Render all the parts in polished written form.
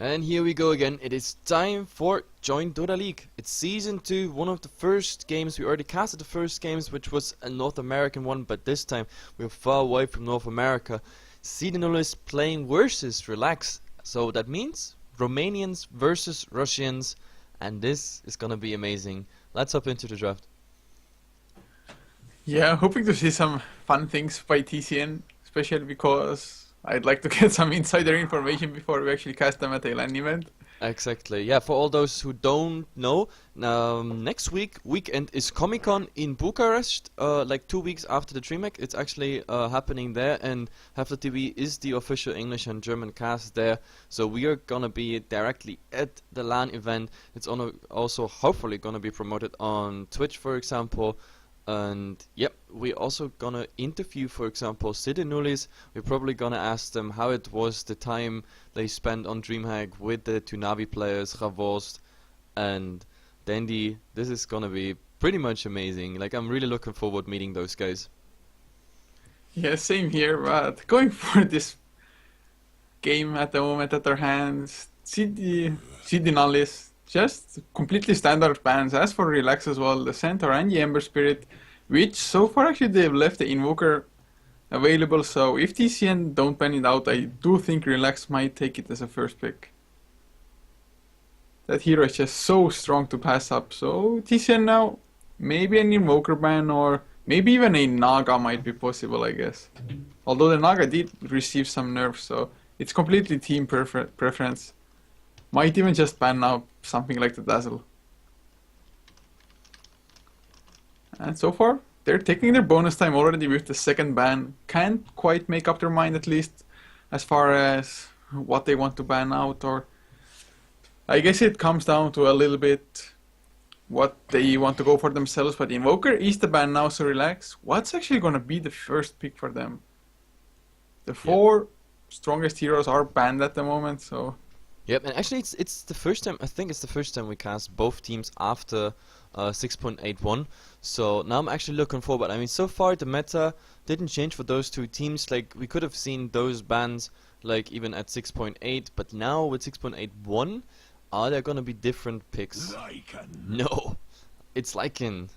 And here we go again. It is time for joinDOTA League. It's Season 2, one of the first games. We already casted the first games, which was a North American one, but this time we're far away from North America. Cede Nullis playing versus Relax. So that means Romanians versus Russians, and this is gonna be amazing. Let's hop into the draft. Yeah, hoping to see some fun things by TCN, especially because I'd like to get some insider information before we actually cast them at a LAN event. Exactly. Yeah, for all those who don't know, next weekend is Comic-Con in Bucharest, like 2 weeks after the DreamHack. It's actually happening there, and Heflatv is the official English and German cast there. So we are gonna be directly at the LAN event. It's also hopefully gonna be promoted on Twitch, for example. And yep, we're also gonna interview, for example, Cede Nullis. We're probably gonna ask them how it was the time they spent on DreamHack with the two Navi players, Ravost and Dandy. This is gonna be pretty much amazing. Like, I'm really looking forward meeting those guys. Yeah, same here, but going for this game at the moment at our hands, Cede Nullis, just completely standard bans. As for Relax as well, the Centaur and the Ember Spirit, which so far actually they've left the Invoker available, so if TCN don't ban it out, I do think Relax might take it as a first pick. That hero is just so strong to pass up, so TCN now, maybe an Invoker ban or maybe even a Naga might be possible, I guess. Although the Naga did receive some nerfs, so it's completely team preference. Might even just ban now something like the Dazzle. And so far, they're taking their bonus time already with the second ban. Can't quite make up their mind, at least as far as what they want to ban out, or I guess it comes down to a little bit what they want to go for themselves. But Invoker is the ban now, so Relax. What's actually going to be the first pick for them? The four strongest heroes are banned at the moment, so... Yep, and actually it's the first time, I think it's the first time we cast both teams after 6.81, so now I'm actually looking forward. I mean, so far the meta didn't change for those two teams. Like, we could have seen those bans like even at 6.8, but now with 6.81, are there gonna be different picks? No, it's Lycan.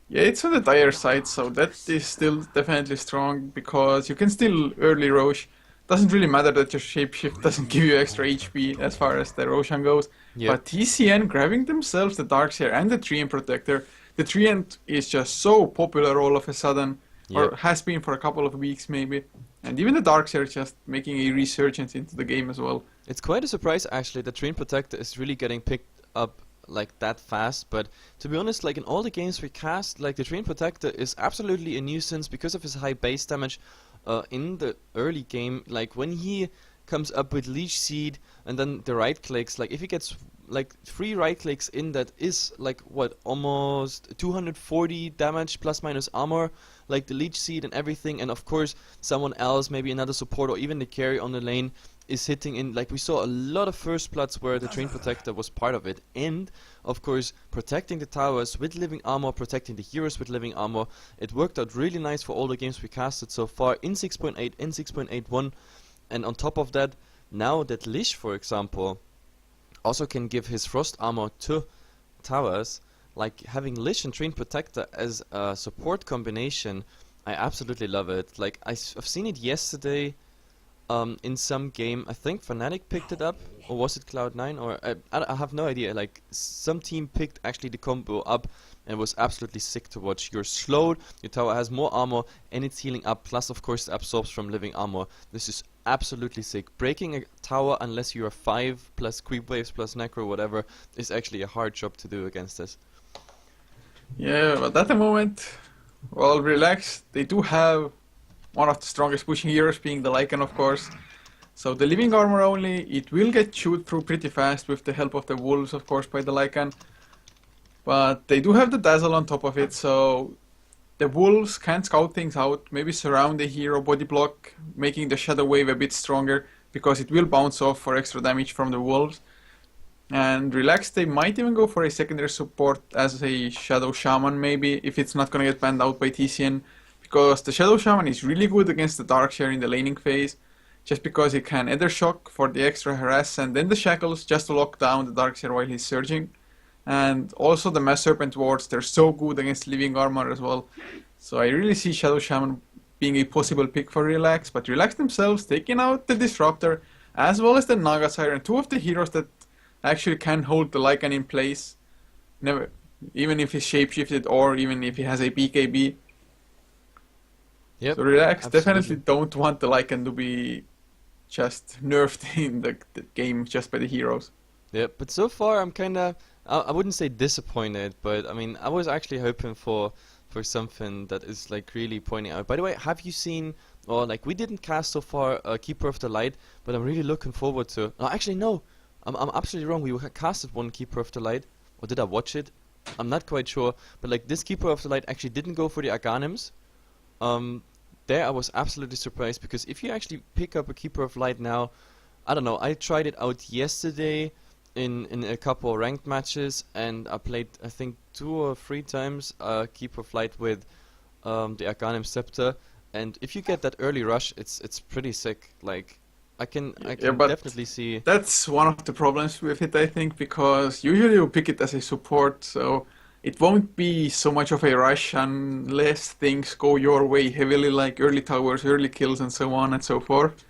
Yeah, it's on the dire side, so that is still definitely strong, because you can still early Roche. Doesn't really matter that your shapeshift doesn't give you extra HP as far as the Roshan goes. Yep. But TCN grabbing themselves the Darkseer and the Treant Protector. The Treant is just so popular all of a sudden, or has been for a couple of weeks maybe. And even the Darkseer is just making a resurgence into the game as well. It's quite a surprise actually that Treant Protector is really getting picked up like that fast, but to be honest, like in all the games we cast, like the Treant Protector is absolutely a nuisance because of his high base damage. In the early game, like when he comes up with Leech Seed and then the right clicks, like if he gets like 3 right clicks in, that is like what, almost 240 damage plus minus armor, like the Leech Seed and everything, and of course someone else, maybe another support or even the carry on the lane is hitting in. Like we saw a lot of first bloods where the Treant Protector was part of it, and of course protecting the towers with living armor, protecting the heroes with living armor. It worked out really nice for all the games we casted so far in 6.8 and 6.81, and on top of that, now that Lish, for example, also can give his frost armor to towers, like having Lish and Treant Protector as a support combination, I absolutely love it. Like I've seen it yesterday in some game. I think Fnatic picked it up, or was it Cloud9, or I have no idea. Like some team picked actually the combo up and was absolutely sick to watch. You're slowed, your tower has more armor, and it's healing up, plus of course it absorbs from living armor. This is absolutely sick. Breaking a tower unless you are 5 plus creep waves plus necro whatever is actually a hard job to do against this. Yeah, but at the moment, well, Relax, they do have one of the strongest pushing heroes, being the Lycan, of course. So the living armor only, it will get chewed through pretty fast with the help of the wolves, of course, by the Lycan. But they do have the Dazzle on top of it, so the wolves can scout things out, maybe surround the hero, body block, making the Shadow Wave a bit stronger, because it will bounce off for extra damage from the wolves. And Relax, they might even go for a secondary support as a Shadow Shaman, maybe, if it's not gonna get banned out by TCN. Because the Shadow Shaman is really good against the Darkseer in the laning phase. just because he can Ether Shock for the extra harass and then the Shackles just to lock down the Darkseer while he's surging. And also the Mass Serpent wards, they're so good against Living Armor as well. So I really see Shadow Shaman being a possible pick for Relax, but Relax themselves taking out the Disruptor as well as the Naga Siren, two of the heroes that actually can hold the Lycan in place, never, even if he's shapeshifted or even if he has a BKB. Yep, so Relax absolutely. definitely don't want the Lycan to be just nerfed in the game just by the heroes. Yeah, but so far I'm kinda, I wouldn't say disappointed, but I mean, I was actually hoping for something that is like really pointing out. By the way, have you seen, or like we didn't cast so far Keeper of the Light, but I'm really looking forward to, no, actually no, I'm absolutely wrong, we casted one Keeper of the Light, or did I watch it? I'm not quite sure, but like this Keeper of the Light actually didn't go for the Arganims. There I was absolutely surprised, because if you actually pick up a Keeper of Light now, I don't know, I tried it out yesterday in a couple of ranked matches, and I played I think 2 or 3 times Keeper of Light with the Arganim Scepter, and if you get that early rush, it's pretty sick. Like I can definitely see. That's one of the problems with it, I think, because usually you pick it as a support, so it won't be so much of a rush unless things go your way heavily, like early towers, early kills, and so on and so forth.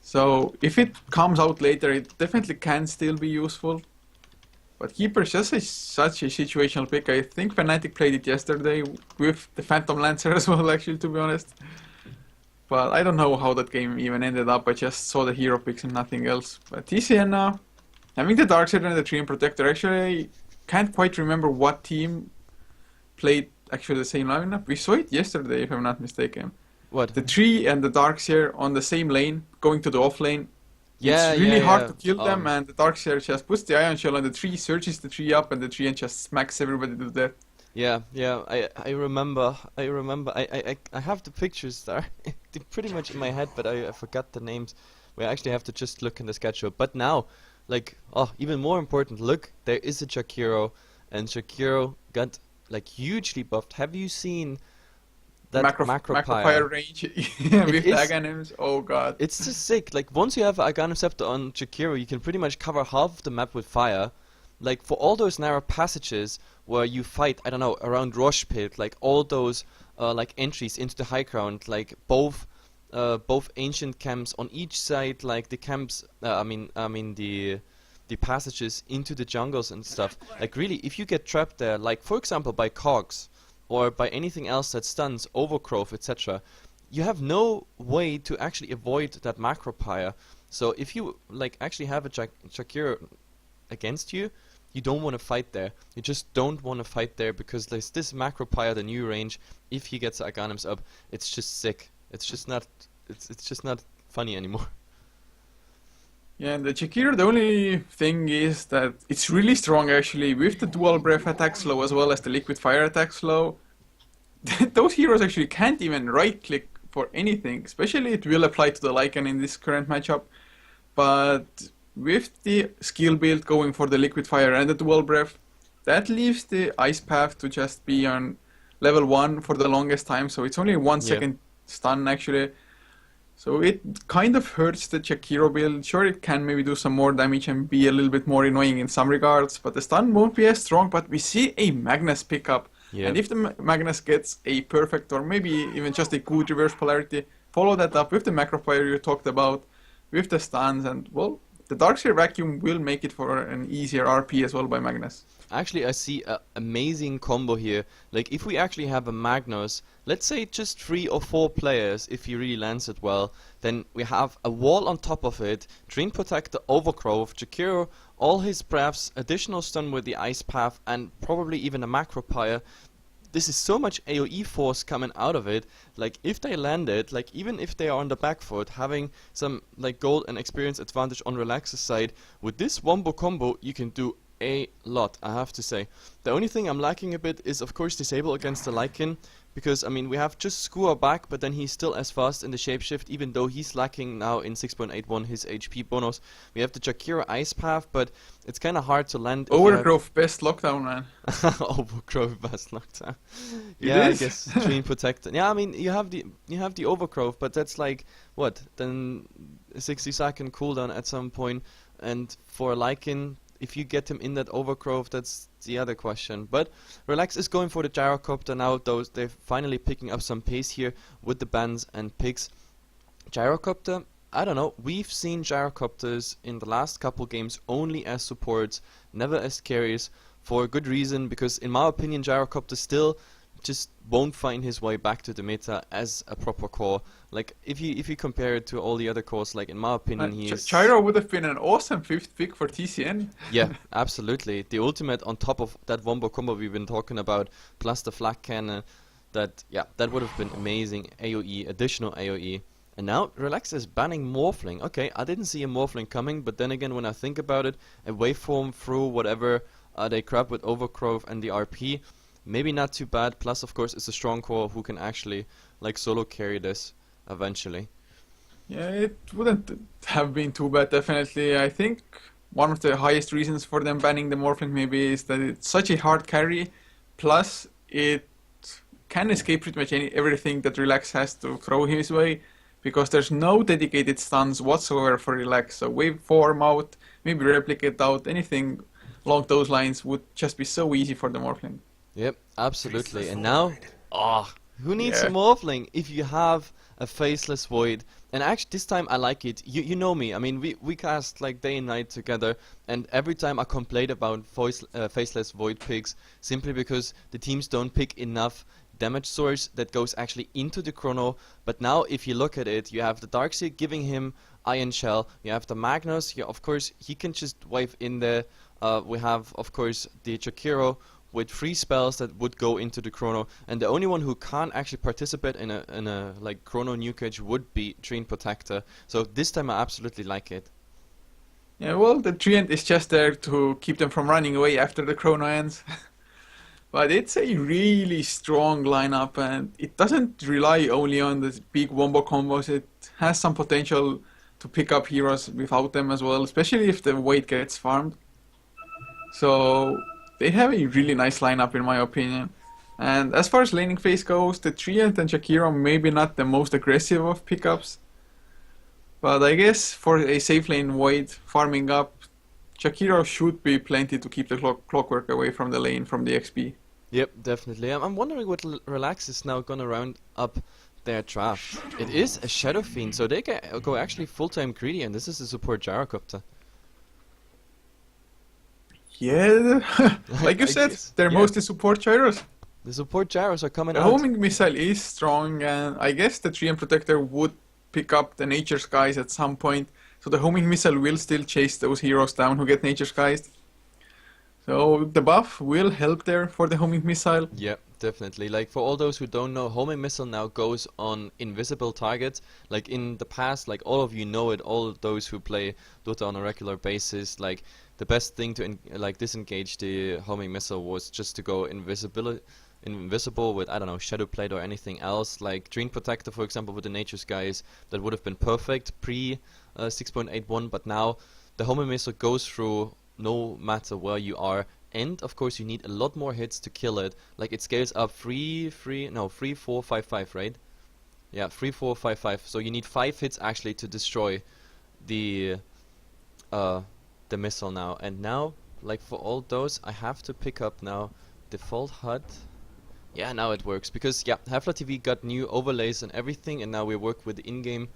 So if it comes out later, it definitely can still be useful. But Keeper is just such a situational pick. I think Fnatic played it yesterday with the Phantom Lancer as well, actually, to be honest. But I don't know how that game even ended up. I just saw the hero picks and nothing else. But TCN, having the Darkseid and the Treant Protector, actually, can't quite remember what team played actually the same lineup. We saw it yesterday, if I'm not mistaken. What? The Tree and the Darkseer on the same lane, going to the off lane. Yeah, it's really hard to kill them, and the Darkseer just puts the Ion Shell on the Tree, searches the Tree up, and the Tree and just smacks everybody to death. Yeah, I remember. I have the pictures there. They're pretty much in my head, but I forgot the names. We actually have to just look in the schedule. But now, like, even more important, look, there is a Jakiro, and Jakiro got like hugely buffed. Have you seen that Macropyre range with Aghanims? Oh god. It's just sick. Like, once you have Aghanim Scepter on Jakiro, you can pretty much cover half of the map with fire. Like, for all those narrow passages where you fight, I don't know, around Rosh Pit, like all those like entries into the high ground, like both ancient camps on each side, like the camps, I mean the passages into the jungles and stuff. Like, really, if you get trapped there, like for example by cogs or by anything else that stuns, Overgrowth, etc., you have no way to actually avoid that Macropyre. So if you like actually have a Jakiro against you, you don't want to fight there. You just don't want to fight there, because there's this Macropyre, the new range. If he gets the Aghanims up, it's just sick. It's just not funny anymore. Yeah, and the Jakiro, the only thing is that it's really strong actually with the dual breath attack slow as well as the liquid fire attack slow. Those heroes actually can't even right click for anything, especially it will apply to the Lycan in this current matchup. But with the skill build going for the liquid fire and the dual breath, that leaves the ice path to just be on level 1 for the longest time, so it's only 1 second stun actually. So it kind of hurts the Jakiro build. Sure, it can maybe do some more damage and be a little bit more annoying in some regards, but the stun won't be as strong. But we see a Magnus pickup, and if the Magnus gets a perfect or maybe even just a good reverse polarity, follow that up with the Macropyre you talked about, with the stuns, and well, the Darkseer Vacuum will make it for an easier RP as well by Magnus. Actually, I see an amazing combo here. Like, if we actually have a Magnus, let's say just 3 or 4 players, if he really lands it well, then we have a wall on top of it, Treant Protector, Overgrowth, Jakiro, all his breaths, additional stun with the Ice Path, and probably even a Macropyre. This is so much AoE force coming out of it. Like, if they land it, like even if they are on the back foot, having some like gold and experience advantage on Relax's side, with this wombo combo you can do a lot, I have to say. The only thing I'm lacking a bit is of course disable against the Lycan, because I mean we have just Skua back, but then he's still as fast in the shapeshift, even though he's lacking now in 6.81 his HP bonus. We have the Jakiro Ice Path, but it's kind of hard to land. Overgrowth best lockdown, man. Overgrowth best lockdown. It Yeah, I is. guess Dream Protector. Yeah, I mean you have the Overgrowth, but that's like what then 60-second cooldown at some point, and for Lycan, if you get him in that Overgrowth, that's the other question. But Relax is going for the Gyrocopter now. They're finally picking up some pace here with the bans and picks. Gyrocopter, I don't know. We've seen Gyrocopters in the last couple games only as supports, never as carries, for a good reason. Because in my opinion, Gyrocopter still just won't find his way back to the meta as a proper core. Like if you compare it to all the other cores, like in my opinion, he is. Gyro would have been an awesome 5th pick for TCN. Yeah, absolutely. The ultimate on top of that wombo combo we've been talking about, plus the flak cannon, that would have been amazing AoE, additional AoE. And now Relax is banning Morphling. Okay, I didn't see a Morphling coming, but then again, when I think about it, a waveform through whatever they grab with Overgrowth and the RP, maybe not too bad. Plus, of course, it's a strong core who can actually like solo carry this eventually. Yeah, it wouldn't have been too bad, definitely. I think one of the highest reasons for them banning the Morphling maybe is that it's such a hard carry, plus it can escape pretty much everything that Relax has to throw his way, because there's no dedicated stuns whatsoever for Relax. So waveform out, maybe replicate out, anything along those lines would just be so easy for the Morphling. Yep, absolutely. And now, who needs Yeah. a Morphling if you have a Faceless Void? And actually, this time I like it. You know me. I mean, we cast like day and night together, and every time I complain about Faceless Void picks, simply because the teams don't pick enough damage source that goes actually into the chrono. But now, if you look at it, you have the Darkseer giving him Iron Shell. You have the Magnus. Yeah, of course, he can just wave in there. We have, of course, the Jakiro with 3 spells that would go into the chrono, and the only one who can't actually participate in a like chrono nukage would be Treant Protector. So this time I absolutely like it. Yeah, well, the Treant is just there to keep them from running away after the chrono ends. But it's a really strong lineup, and it doesn't rely only on the big wombo combos. It has some potential to pick up heroes without them as well, especially if the weight gets farmed. So they have a really nice lineup in my opinion. And as far as laning phase goes, the Treant and Jakiro maybe not the most aggressive of pickups. But I guess for a safe lane Void farming up, Jakiro should be plenty to keep the clockwork away from the lane from the XP. Yep, definitely. I'm wondering what Relax is now gonna round up their draft. It is a Shadow Fiend, so they can go actually full-time greedy, and this is a support Gyrocopter. Yeah, like you I said, guess, they're yeah. mostly support gyros. The support Gyros are coming The out. homing missile is strong, and I guess the Treant Protector would pick up the Nature Skies at some point. So the homing missile will still chase those heroes down who get Nature Skies. So the buff will help there for the homing missile. Yeah, definitely. Like for all those who don't know, homing missile now goes on invisible targets. Like in the past, like all of you know it, all of those who play Dota on a regular basis, like the best thing to like disengage the homing missile was just to go invisible with, I don't know, Shadow Plate or anything else. Like Dream Protector, for example, with the Nature Skies, that would have been perfect pre 6.81, but now the homing missile goes through no matter where you are, and of course you need a lot more hits to kill it. Like it scales up 3, 4, 5, 5, right? Yeah, 3, 4, 5, 5. So you need 5 hits actually to destroy the missile now. And now, like for all those, I have to pick up now default HUD. Yeah, now it works because yeah, Heflatv got new overlays and everything, and now we work with the in-game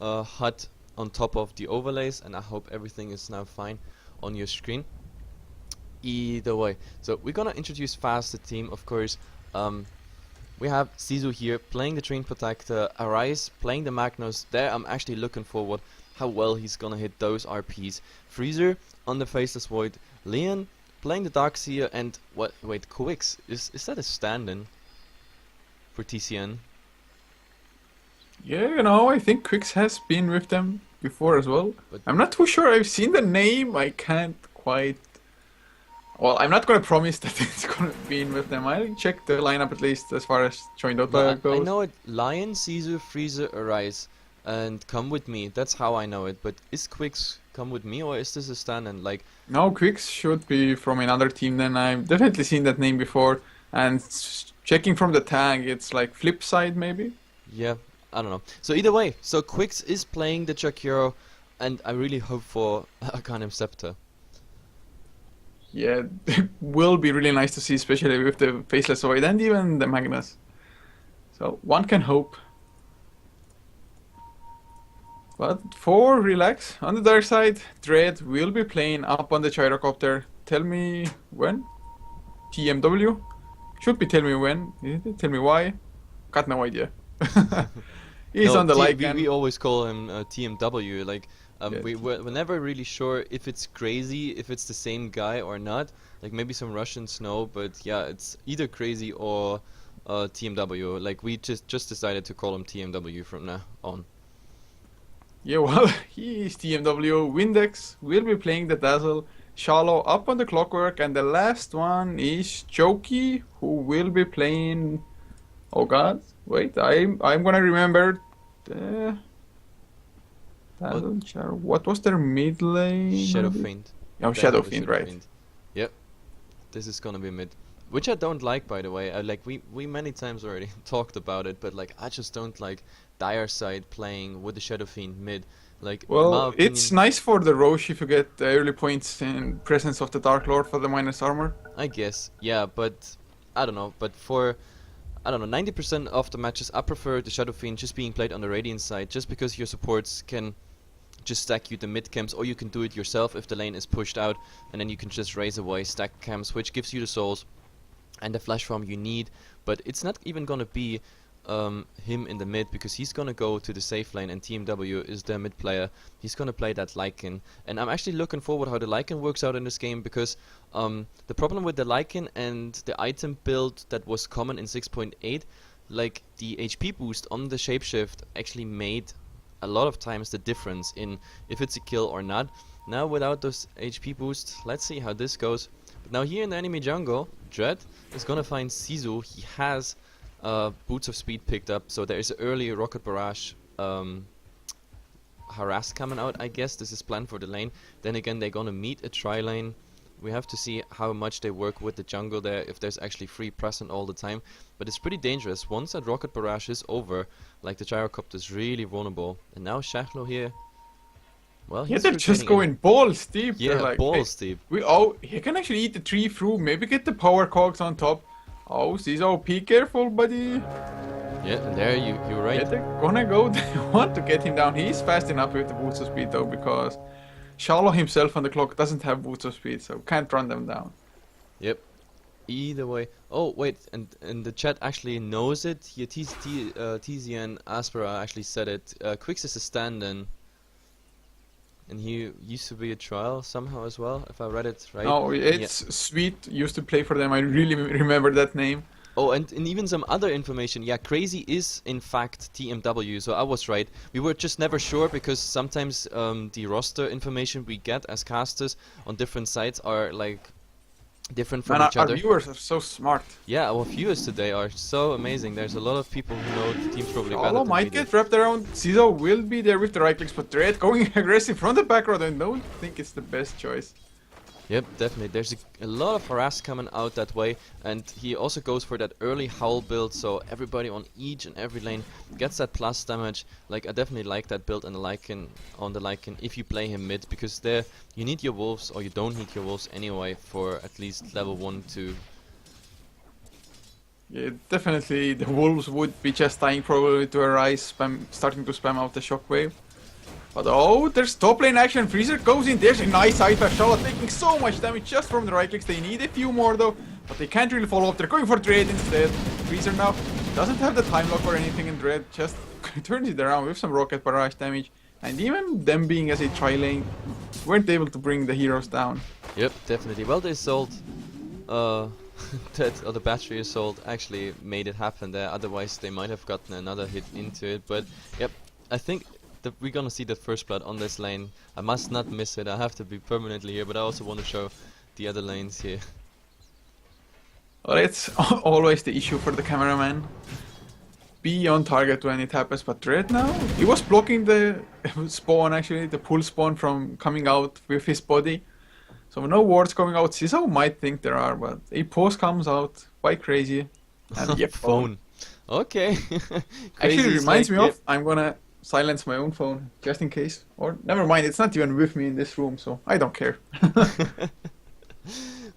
HUD on top of the overlays, and I hope everything is now fine on your screen. Either way, so we're gonna introduce fast the team, of course. We have Sisu here playing the Treant Protector, Arise playing the Magnus. There I'm actually looking forward how well he's gonna hit those RPs. Freezer on the Faceless Void, Leon playing the Darkseer, and wait, Quix, is that a stand-in for TCN? Yeah, you know, I think Quix has been with them before as well. But I'm not too sure. I've seen the name. I can't quite Well, I'm not gonna promise that it's gonna be in with them. I'll check the lineup at least as far as joinDOTA No, I goes. know it. Lion, Caesar, Freezer, Arise, and Come With Me. That's how I know it. But is Quicks Come With Me or is this a stand-in? Like, No, Quicks should be from another team then. I've definitely seen that name before. And checking from the tag, it's like Flipside maybe? yeah, I don't know. So either way, so Quicks is playing the Jakiro, and I really hope for Arcanum Scepter. Yeah, it will be really nice to see, especially with the Faceless Void and even the Magnus. So one can hope. But for Relax, on the dark side, Dread will be playing up on the Gyrocopter. Tell me when? TMW? Should be tell me when. Tell me why? Got no idea. He's No, on the we Lycan. always call him TMW. Like, Yeah. we're never really sure if it's crazy, if it's the same guy or not. Like maybe some Russians know, but yeah, it's either crazy or TMW. Like we just decided to call him TMW from now on. Yeah, well, he is TMW. Windex will be playing the Dazzle. Shallow up on the Clockwork, and the last one is Jokey, who will be playing. Oh God! Wait, I'm gonna remember. The Dazzle. What was their mid lane? Shadow maybe? Fiend. Oh, They Shadow have a Fiend, Shadow right? Fiend. Yep, this is gonna be mid, which I don't like, by the way. Like we many times already talked about it, but like I just don't like Dire side playing with the Shadow Fiend mid. Like in my Well, it's opinion, nice for the Roche if you get the early points in presence of the Dark Lord for the minus armor. I guess, yeah, but I don't know. But for I don't know, 90% of the matches, I prefer the Shadow Fiend just being played on the Radiant side, just because your supports can just stack you the mid camps, or you can do it yourself if the lane is pushed out, and then you can just raise away stack camps, which gives you the souls and the flash farm you need. But it's not even gonna be him in the mid, because he's gonna go to the safe lane, and TMW is the mid player. He's gonna play that Lycan, and I'm actually looking forward how the Lycan works out in this game, because the problem with the Lycan and the item build that was common in 6.8, like the HP boost on the shapeshift actually made a lot of times the difference in if it's a kill or not. Now without those HP boosts, let's see how this goes. But now here in the enemy jungle, Dread is gonna find Sisu. He has Boots of Speed picked up, so there is an early Rocket Barrage harass coming out, I guess. This is planned for the lane. Then again, they're gonna meet a tri-lane. We have to see how much they work with the jungle there, if there's actually free present all the time. But it's pretty dangerous. Once that Rocket Barrage is over, like the Gyrocopter is really vulnerable. And now Shachlo here, well, Yeah, he's they're just retaining going balls deep. Yeah, They're like, balls hey, deep. he can actually eat the tree through. Maybe get the power cogs on top. Oh, Zizo, be careful, buddy. Yeah, and there you're right. Yeah, they're gonna go. They want to get him down. He's fast enough with the boots of speed though, because Shallow himself on the clock doesn't have boots of speed, so can't run them down. Yep. Either way. Oh wait, and the chat actually knows it. Here, TZ and Aspera actually said it. Quicks is a stand-in, and he used to be a trial somehow as well, if I read it right. No, it's Sweet used to play for them. I really remember that name. Oh, and even some other information. Yeah, Crazy is in fact TMW, so I was right. We were just never sure, because sometimes the roster information we get as casters on different sites are like different from Man, each our other. viewers are so smart. Yeah, our viewers today are so amazing. There's a lot of people who know the teams probably better Shallow than might we do. get wrapped around. Zizo will be there with the right clicks, but Dread going aggressive from the back row. I don't think it's the best choice. Yep, definitely. There's a lot of harass coming out that way, and he also goes for that early howl build, so everybody on each and every lane gets that plus damage. Like, I definitely like that build on the Lycan if you play him mid, because there you need your wolves, or you don't need your wolves anyway, for at least level 1, 2. Yeah, definitely the wolves would be just dying probably to Arise, starting to spam out the shockwave. But oh, there's top lane action. Freezer goes in. There's a nice side flash. Charlotte taking so much damage just from the right clicks. They need a few more though, but they can't really follow up. They're going for Dread instead. Freezer now doesn't have the time lock or anything, and Dread just turns it around with some rocket barrage damage. And even them being as a tri-lane, weren't able to bring the heroes down. Yep, definitely. Well, they sold the battery assault actually made it happen there. Otherwise, they might have gotten another hit into it. But yep, I think we're gonna see the first blood on this lane. I must not miss it. I have to be permanently here, but I also want to show the other lanes here. Well, it's always the issue for the cameraman. Be on target when it happens, but Dread now, he was blocking the spawn actually, the pull spawn from coming out with his body. So no wards coming out. Ciso might think there are, but a post comes out quite crazy. And yep, phone. Okay. Actually reminds me of, I'm gonna silence my own phone just in case. Or never mind, it's not even with me in this room, so I don't care.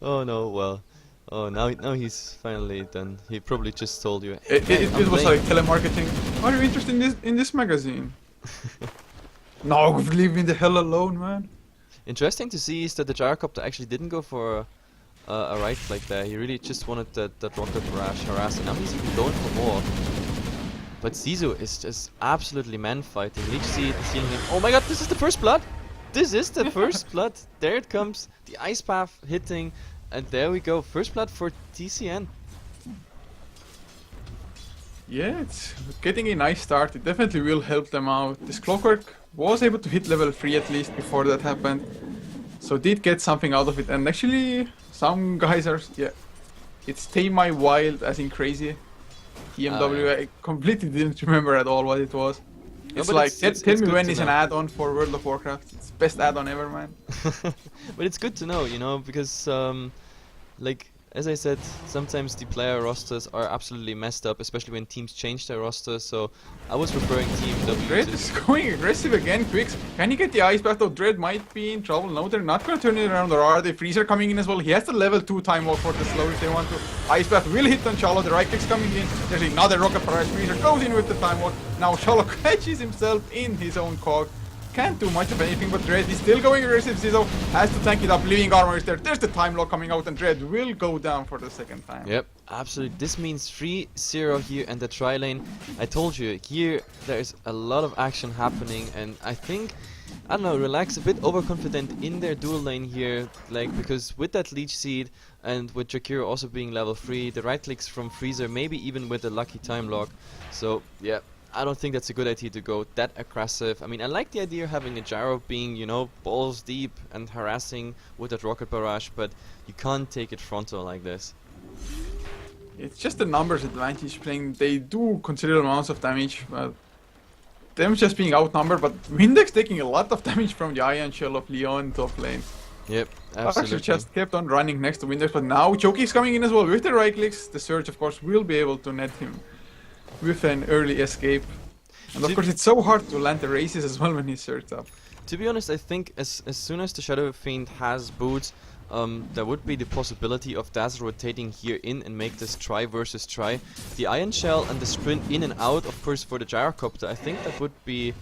Oh no, well. Oh, now he's finally done. He probably just told you. It was like telemarketing. Are you interested in this magazine? No, leave me the hell alone, man. Interesting to see is that the gyrocopter actually didn't go for a right flank there. He really just wanted that rocket barrage harass, and now he's even going for more. But Zizo is just absolutely man-fighting. Leech Seed is healing him. Oh my god, this is the first blood! This is the first blood! There it comes. The Ice Path hitting. And there we go, first blood for TCN. Yeah, it's getting a nice start. It definitely will help them out. This Clockwork was able to hit level 3 at least before that happened. So did get something out of it. And actually, some guys are... Yeah, it's Tame My Wild as in crazy. TMW, I completely didn't remember at all what it was. It's no, like, tell me when is an add-on for World of Warcraft. It's best add-on ever, man. But it's good to know, you know, because like as I said, sometimes the player rosters are absolutely messed up, especially when teams change their rosters. So I was referring Team W. Dread is going aggressive again. Quicks, can he get the Ice Path? Though Dread might be in trouble. No, they're not going to turn it around. Or are they? Freezer coming in as well. He has the level 2 time walk for the slow if they want to. Ice Path will hit on Shallow. The right click's coming in. There's another rocket barrage. Freezer goes in with the time walk. Now Shallow catches himself in his own cog. Can't do much of anything, but Dread is still going aggressive. Ciso has to tank it up. Living armor is there. There's the time lock coming out, and Dread will go down for the second time. Yep, absolutely. This means 3-0 here in the tri lane. I told you, here there's a lot of action happening, and I think, I don't know, Relax a bit overconfident in their dual lane here, like, because with that Leech Seed and with Jakiro also being level 3, the right clicks from Freezer, maybe even with the lucky time lock. So, yeah. I don't think that's a good idea to go that aggressive. I mean, I like the idea of having a gyro being, you know, balls deep and harassing with that rocket barrage, but you can't take it frontal like this. It's just the numbers advantage playing. They do considerable amounts of damage, but them just being outnumbered, but Windex taking a lot of damage from the Iron Shell of Leon top lane. Yep, absolutely. Actually just kept on running next to Windex, but now Choki's coming in as well with the right clicks. The Surge, of course, will be able to net him with an early escape. And of course it's so hard to land the races as well when he surged up. To be honest, I think as soon as the Shadow Fiend has boots, there would be the possibility of Daz rotating here in and make this try versus try. The Iron Shell and the sprint in and out, of course, for the Gyrocopter, I think that would be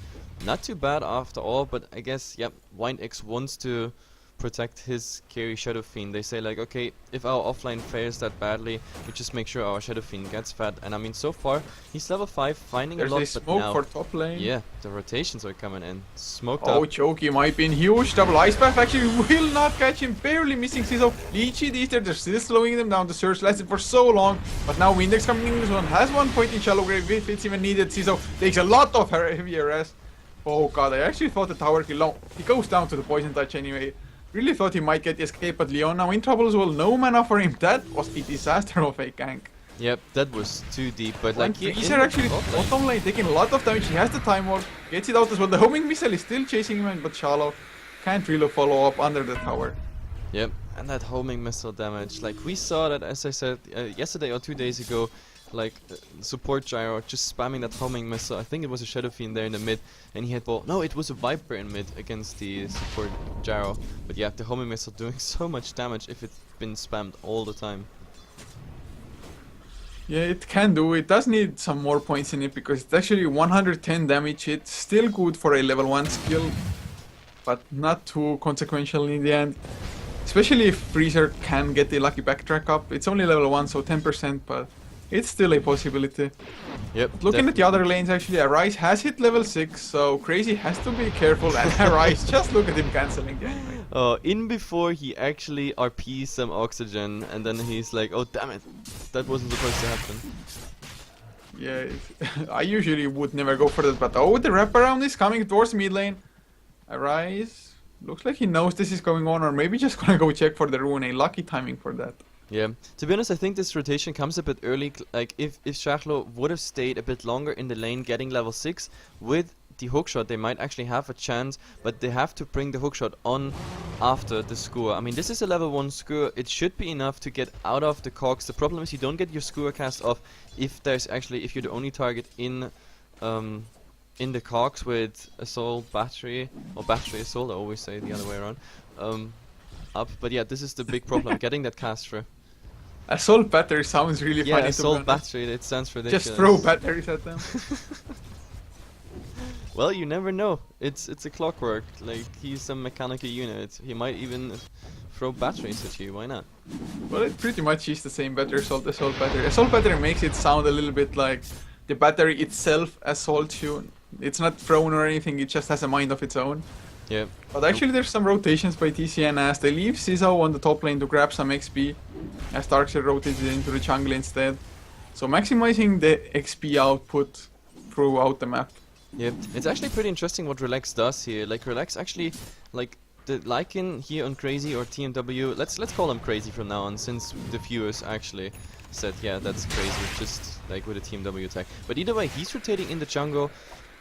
not too bad after all, but I guess, yep, WindX wants to protect his carry Shadow Fiend. They say like, okay, if our offline fails that badly, we just make sure our Shadow Fiend gets fed. And I mean, so far he's level 5, finding There's a lot, a but smoke now, for top lane. yeah, the rotations are coming in. Smoked Oh, up. Choki might be in huge. Double Ice Path actually will not catch him. Barely missing Ciso. Leechy these there, they're still slowing them down. The surge lasted for so long, but now Windex coming in this one has 1 point in shallow grave if it's even needed. Ciso takes a lot of heavy arrest. Oh god, I actually thought the tower kill. No, he goes down to the poison touch anyway. Really thought he might get the escape, but Leon now in trouble as well. No mana for him. That was a disaster of a gank. Yep, that was too deep, but like Freezer actually bottom lane taking a lot of damage. He has the time warp, gets it out as well. The homing missile is still chasing him, but Shallow can't really follow up under the tower. Yep, and that homing missile damage, like we saw that, as I said yesterday or 2 days ago, like support gyro just spamming that homing missile. I think it was a Shadow Fiend there in the mid, and he had ball. No, it was a Viper in mid against the support gyro. But yeah, the homing missile doing so much damage if it's been spammed all the time. Yeah, it can do. It does need some more points in it because it's actually 110 damage. It's still good for a level 1 skill, but not too consequential in the end. Especially if Freezer can get the lucky backtrack up. It's only level 1, so 10%, but it's still a possibility. Yep. Looking at the other lanes, actually, Arise has hit level 6, so Crazy has to be careful. And Arise, just look at him cancelling the anime. In before he actually RPs some oxygen, and then he's like, oh damn it, that wasn't supposed to happen. Yeah, I usually would never go for that, but oh, the wraparound is coming towards mid lane. Arise Looks like he knows this is going on, or maybe just gonna go check for the rune. A lucky timing for that. Yeah, to be honest, I think this rotation comes a bit early. Like, if Shachlo would have stayed a bit longer in the lane getting level 6 with the hookshot, they might actually have a chance, but they have to bring the hookshot on after the skewer. I mean, this is a level 1 skewer. It should be enough to get out of the cogs. The problem is you don't get your skewer cast off if you're the only target in the cogs with assault battery, or battery assault, I always say the other way around, up. But yeah, this is the big problem, getting that cast through. Assault battery sounds really Yeah, funny. assault battery, it sounds ridiculous. Just throw batteries at them. Well, you never know. It's a clockwork. Like, he's a mechanical unit. He might even throw batteries at you. Why not? Well, it pretty much is the same battery, assault battery. Assault battery makes it sound a little bit like the battery itself assaults you. It's not thrown or anything. It just has a mind of its own. Yeah. But actually, there's some rotations by TCN as they leave Ciso on the top lane to grab some XP, as Darkseid rotates into the jungle instead. So maximizing the XP output throughout the map. Yeah, it's actually pretty interesting what Relax does here. Like, Relax actually, like, the Lycan here on Crazy or TMW, let's call him Crazy from now on, since the viewers actually said, yeah, that's Crazy, just like with a TMW attack. But either way, he's rotating in the jungle,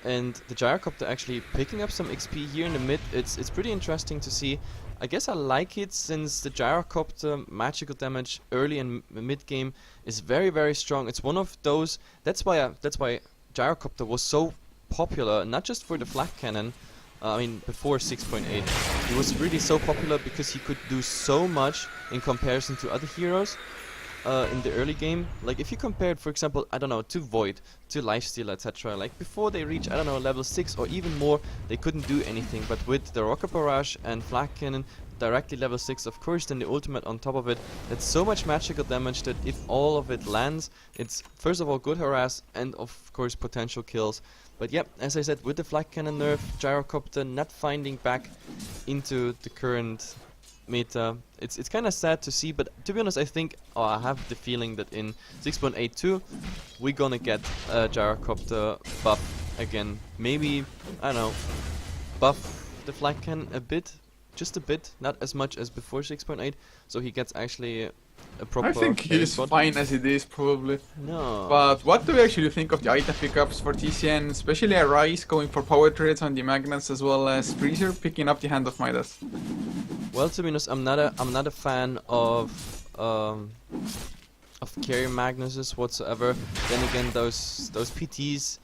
and the Gyrocopter actually picking up some XP here in the mid. It's pretty interesting to see. I guess I like it, since the Gyrocopter magical damage early and mid game is very, very strong. It's one of those. That's why Gyrocopter was so popular, not just for the flak cannon. I mean, before 6.8, he was really so popular because he could do so much in comparison to other heroes in the early game. Like, if you compared, for example, I don't know, to Void, to Lifesteal, etc. Like, before they reach, I don't know, level 6 or even more, they couldn't do anything. But with the Rocket Barrage and flak cannon directly level 6, of course, then the ultimate on top of it, that's so much magical damage that if all of it lands, it's first of all good harass and of course potential kills. But yep, as I said, with the flak cannon nerf, Gyrocopter not finding back into the current meta. It's kind of sad to see, but to be honest, I think, I have the feeling that in 6.82 we're gonna get a Gyrocopter buff again. Maybe, I don't know, buff the flak cannon a bit, just a bit, not as much as before 6.8, so he gets actually a proper. I think he's fine as it is, probably. No. But what do we actually think of the item pickups for TCN, especially a Rise going for power trades on the Magnets, as well as Freezer picking up the Hand of Midas? Well, to be honest, I'm not a fan of carry Magnuses whatsoever. Then again, those PTs,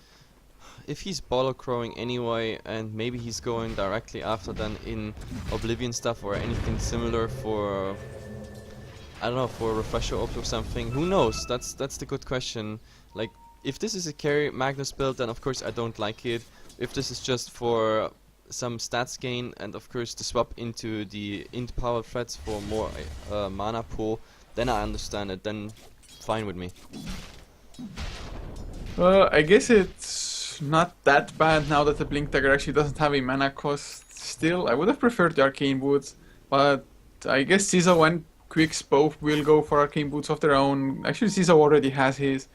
if he's bottle crowing anyway, and maybe he's going directly after then in Oblivion stuff or anything similar for, I don't know, for Refresher Ops or something, who knows? That's the good question. Like, if this is a carry Magnus build, then of course I don't like it. If this is just for some stats gain and of course to swap into the int power threats for more mana pool, then I understand it, then fine with me. I guess it's not that bad now that the Blink Dagger actually doesn't have a mana cost. Still, I would have preferred the Arcane Boots, but I guess Ciso and Quicks both will go for Arcane Boots of their own. Actually, Ciso already has his.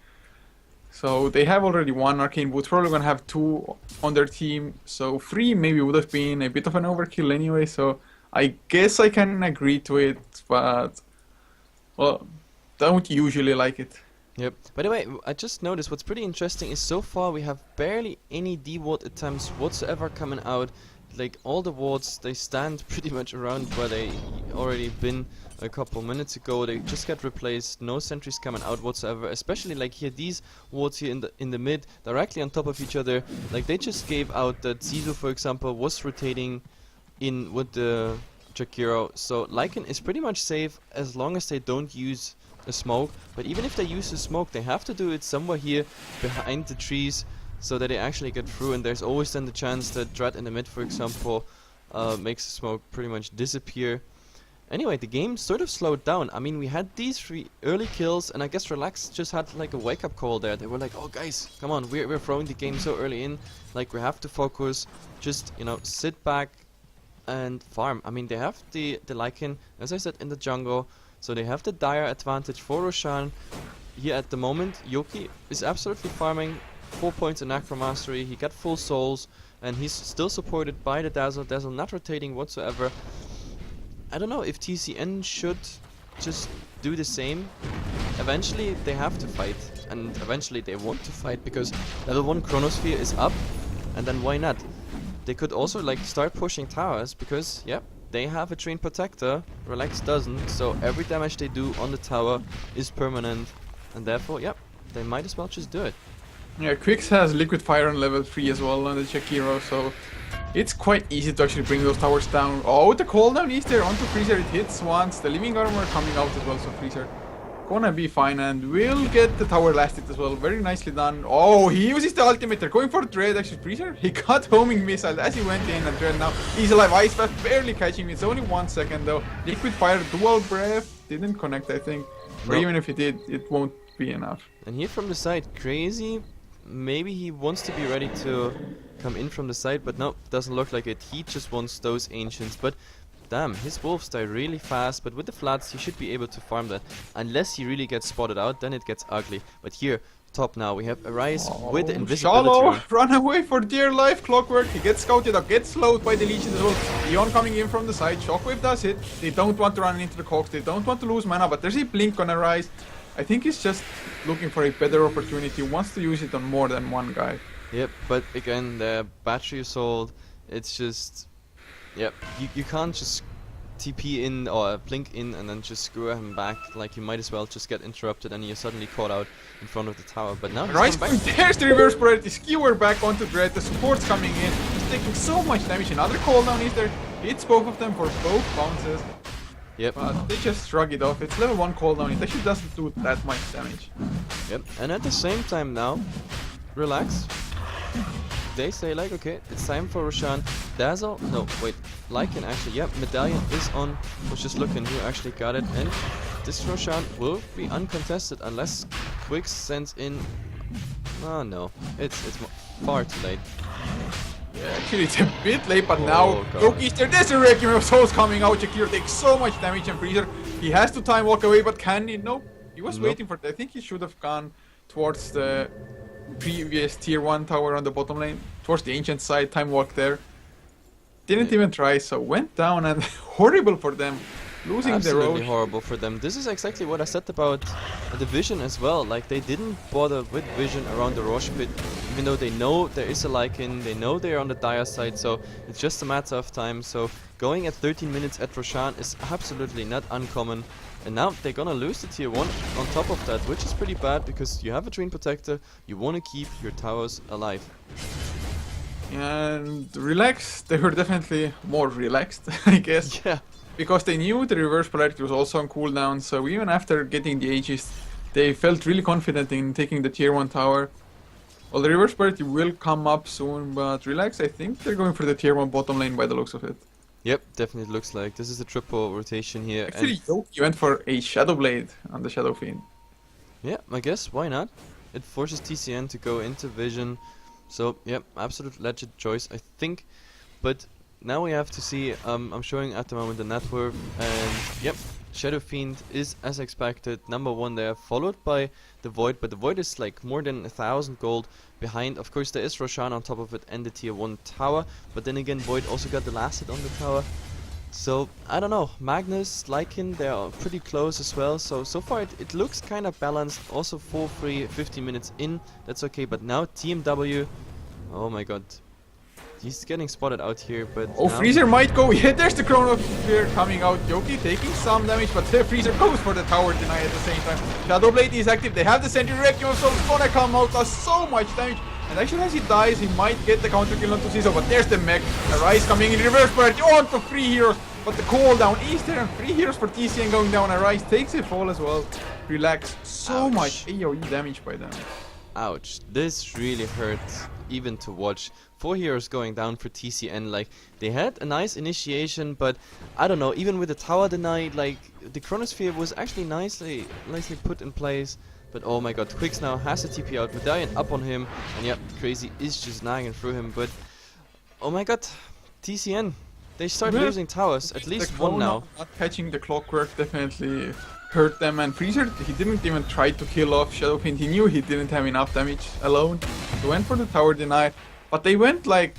So they have already one Arcane Boots, probably gonna have two on their team. So 3 maybe would have been a bit of an overkill anyway, so I guess I can agree to it, but, well, don't usually like it. Yep. By the way, I just noticed what's pretty interesting is so far we have barely any D-ward attempts whatsoever coming out. Like, all the wards, they stand pretty much around where they already been a couple minutes ago. They just get replaced, no sentries coming out whatsoever, especially like here, these wards here in the mid, directly on top of each other. Like, they just gave out that Ciso, for example, was rotating in with the Jakiro, so Lycan is pretty much safe as long as they don't use a smoke. But even if they use a smoke, they have to do it somewhere here behind the trees, so that they actually get through, and there's always then the chance that Dread in the mid, for example, makes the smoke pretty much disappear. Anyway, the game sort of slowed down. I mean, we had these 3 early kills, and I guess Relax just had like a wake-up call there. They were like, oh guys, come on, we're throwing the game so early in, like we have to focus, just, you know, sit back and farm. I mean, they have the Lycan, as I said, in the jungle, so they have the dire advantage for Roshan. Here at the moment, Yoki is absolutely farming 4 points in Acro Mastery, he got full souls, and he's still supported by the Dazzle. Dazzle not rotating whatsoever. I don't know if TCN should just do the same. Eventually they have to fight, and eventually they want to fight because level 1 Chronosphere is up, and then why not? They could also like start pushing towers because, yep, they have a Train Protector, Relax doesn't, so every damage they do on the tower is permanent, and therefore, yep, they might as well just do it. Yeah, Quix has Liquid Fire on level 3 as well on the Czech hero, so it's quite easy to actually bring those towers down. Oh, the cooldown is there onto Freezer, it hits once, the Living Armor coming out as well, so Freezer gonna be fine, and will get the tower lasted as well. Very nicely done. Oh, he uses the ultimate. They're going for Dread, actually. Freezer, he got homing missile as he went in, and Dread now he's alive. Ice Path barely catching me. It's only 1 second though. Liquid Fire, Dual Breath didn't connect, I think. Or even if it did, it won't be enough. And here from the side, Crazy, maybe he wants to be ready to come in from the side, but no, doesn't look like it. He just wants those Ancients, but damn, his wolves die really fast, but with the floods he should be able to farm that. Unless he really gets spotted out, then it gets ugly. But here, top now, we have Arise with the invisibility. Shallow, run away for dear life, Clockwork. He gets scouted up, gets slowed by the Legion as well. Leon coming in from the side, Shockwave does hit. They don't want to run into the Cogs, they don't want to lose mana, but there's a Blink on Arise. I think he's just looking for a better opportunity, wants to use it on more than one guy. Yep, but again, the battery assault, it's just... Yep, you can't just TP in or blink in and then just screw him back. Like, you might as well just get interrupted and you're suddenly caught out in front of the tower. But now Rise Point, there's the reverse polarity, skewer back onto Dread, the support's coming in, he's taking so much damage. Another cooldown is there, hits both of them for both bounces. Yep. But they just shrug it off. It's level 1 cooldown, it actually doesn't do that much damage. Yep, and at the same time now, Relax. They say like, okay, it's time for Roshan. Dazzle, no, wait, Lycan actually, yep, Medallion is on. Was just looking who actually got it, and this Roshan will be uncontested unless Quix sends in. Oh no, it's far too late. Yeah, actually it's a bit late, but Oh, now God. Loki's there. There's a Requiem of Souls coming out. Shakir takes so much damage, and Freezer, he has to time walk away, but can he? Nope. He was Nope. waiting for it. I think he should have gone towards the previous tier 1 tower on the bottom lane, towards the ancient side, time walk there. Didn't even try, so went down, and horrible for them. Losing the road. Absolutely horrible for them. This is exactly what I said about the Vision as well. Like, they didn't bother with Vision around the Roche pit, even though they know there is a Lycan, they know they're on the Dire side, so it's just a matter of time. So going at 13 minutes at Roshan is absolutely not uncommon. And now they're gonna lose the tier 1 on top of that, which is pretty bad because you have a Train Protector, you want to keep your towers alive. And Relax, they were definitely more relaxed, I guess. Yeah. Because they knew the reverse polarity was also on cooldown, so even after getting the Aegis, they felt really confident in taking the tier 1 tower. Well, the reverse polarity will come up soon, but Relax, I think they're going for the tier 1 bottom lane by the looks of it. Yep, definitely looks like. This is a triple rotation here. Actually, Yoki went for a Shadow Blade on the Shadow Fiend. Yeah, I guess, why not? It forces TCN to go into Vision. So, yep, absolute legit choice, I think. But now we have to see, I'm showing at the moment the net worth, and yep, Shadow Fiend is as expected, number 1 there, followed by the Void, but the Void is like more than 1,000 gold behind. Of course there is Roshan on top of it and the tier 1 tower, but then again Void also got the last hit on the tower. So, I don't know, Magnus, Lycan, they are pretty close as well, so far it looks kind of balanced, also 4-3, 50 minutes in, that's okay, but now TMW, oh my god. He's getting spotted out here, but Oh, now Freezer might go. Yeah, there's the Chrono Spear coming out. Yoki taking some damage, but Freezer goes for the tower deny at the same time. Shadow Blade is active. They have the Sentry Requiem of Souls gonna come out, does so much damage. And actually, as he dies, he might get the counter kill onto Ciso, but there's the mech. Arise coming in reverse polarity onto 3 heroes, but the cooldown is there, and 3 heroes for TCN going down. Arise takes a fall as well. Relax. So Ouch. much AoE damage by them. Ouch, this really hurts even to watch. 4 heroes going down for TCN, like, they had a nice initiation, but I don't know, even with the tower denied, like, the Chronosphere was actually nicely put in place, but oh my god, Quix now has a TP out, Medallion up on him, and yep, Crazy is just nagging through him, but oh my god, TCN, they start Well, losing towers, at least The 1 now. Not catching the Clockwork definitely hurt them, and Freezer, he didn't even try to kill off Shadow Fiend. He knew he didn't have enough damage alone. He went for the tower deny, but they went like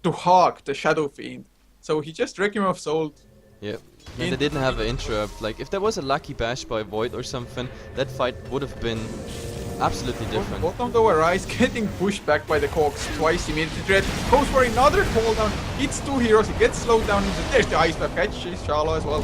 to hog the Shadow Fiend. So he just Requiem of Soul. Yep. And they didn't have an interrupt. Like, if there was a lucky bash by Void or something, that fight would have been absolutely different. Bottom tower Rise getting pushed back by the Cogs twice immediately. Dread goes for another cooldown. Hits two heroes. He gets slowed down. There's the Ice Vac. Catches Shala as well.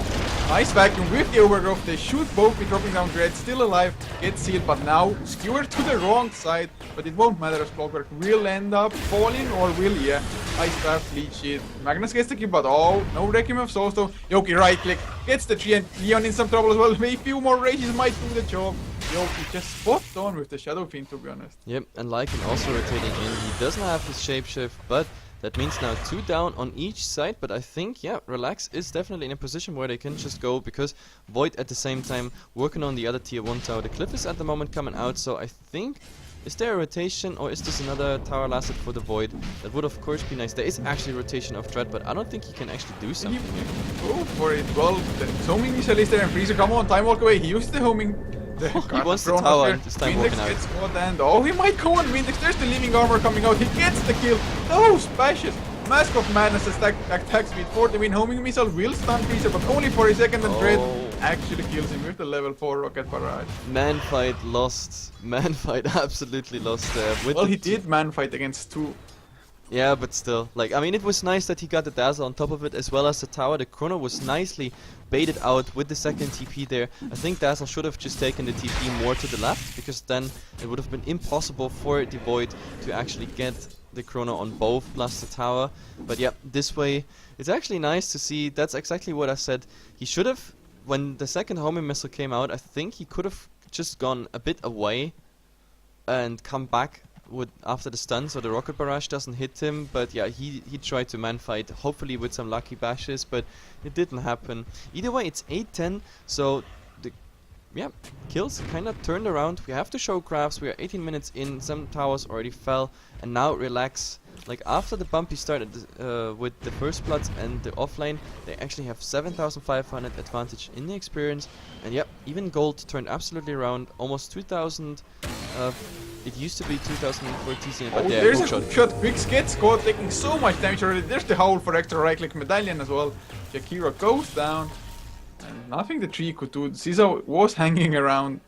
Nice vacuum with the Overgrowth. They shoot both. Be dropping down Dread. Still alive. Gets sealed, but now skewered to the wrong side. But it won't matter as Clockwork will end up falling, or will, yeah. Ice Vac, Leech it. Magnus gets the kill, but oh, no Requiem of Souls though. Yoki right click. Gets the tree, and Leon in some trouble as well. Maybe a few more rages might do the job. Yoki just spot on with the Shadow Fiend, to be honest. Yep, and Lycan also rotating in. He doesn't have his shapeshift, but that means now 2 down on each side. But I think, yeah, Relax is definitely in a position where they can just go, because Void at the same time working on the other tier 1 tower. The cliff is at the moment coming out, so I think... Is there a rotation, or is this another tower lasted for the Void? That would of course be nice. There is actually rotation of Dread, but I don't think he can actually do something here. Go for it. Well, the homing missile is there, and Freezer, come on, time walk away. He used the homing. He wants the tower, and this time walking out. Gets caught, and oh, he might go on Windex. There's the living armor coming out. He gets the kill. Those bashes. Mask of Madness attack speed for the win. Homing missile will stun Freezer, but only for a second, and Dread actually kills him with the level 4 rocket barrage. Man fight lost. Man fight absolutely lost there. Well, he did man fight against 2. Yeah, but still, like, I mean, it was nice that he got the Dazzle on top of it, as well as the tower. The Chrono was nicely baited out with the second TP there. I think Dazzle should have just taken the TP more to the left, because then it would have been impossible for the Void to actually get the Chrono on both plus the tower. But yeah, this way, it's actually nice to see. That's exactly what I said. He should have, when the second homing missile came out, I think he could have just gone a bit away and come back with after the stun, so the rocket barrage doesn't hit him. But yeah, he tried to man fight, hopefully with some lucky bashes, but it didn't happen. Either way, it's 8-10, so the kills kind of turned around. We have to show graphs. We are 18 minutes in, some towers already fell, and now Relax. Like, after the bumpy started with the first bloods and the offlane, they actually have 7,500 advantage in the experience. And yep, even gold turned absolutely around, almost 2,000. It used to be 2,000 for TCN, but yeah, there's a hookshot. Quicks gets caught, taking so much damage already. There's the Howl for extra right click medallion as well. Jakira goes down, and nothing the tree could do. Caesar was hanging around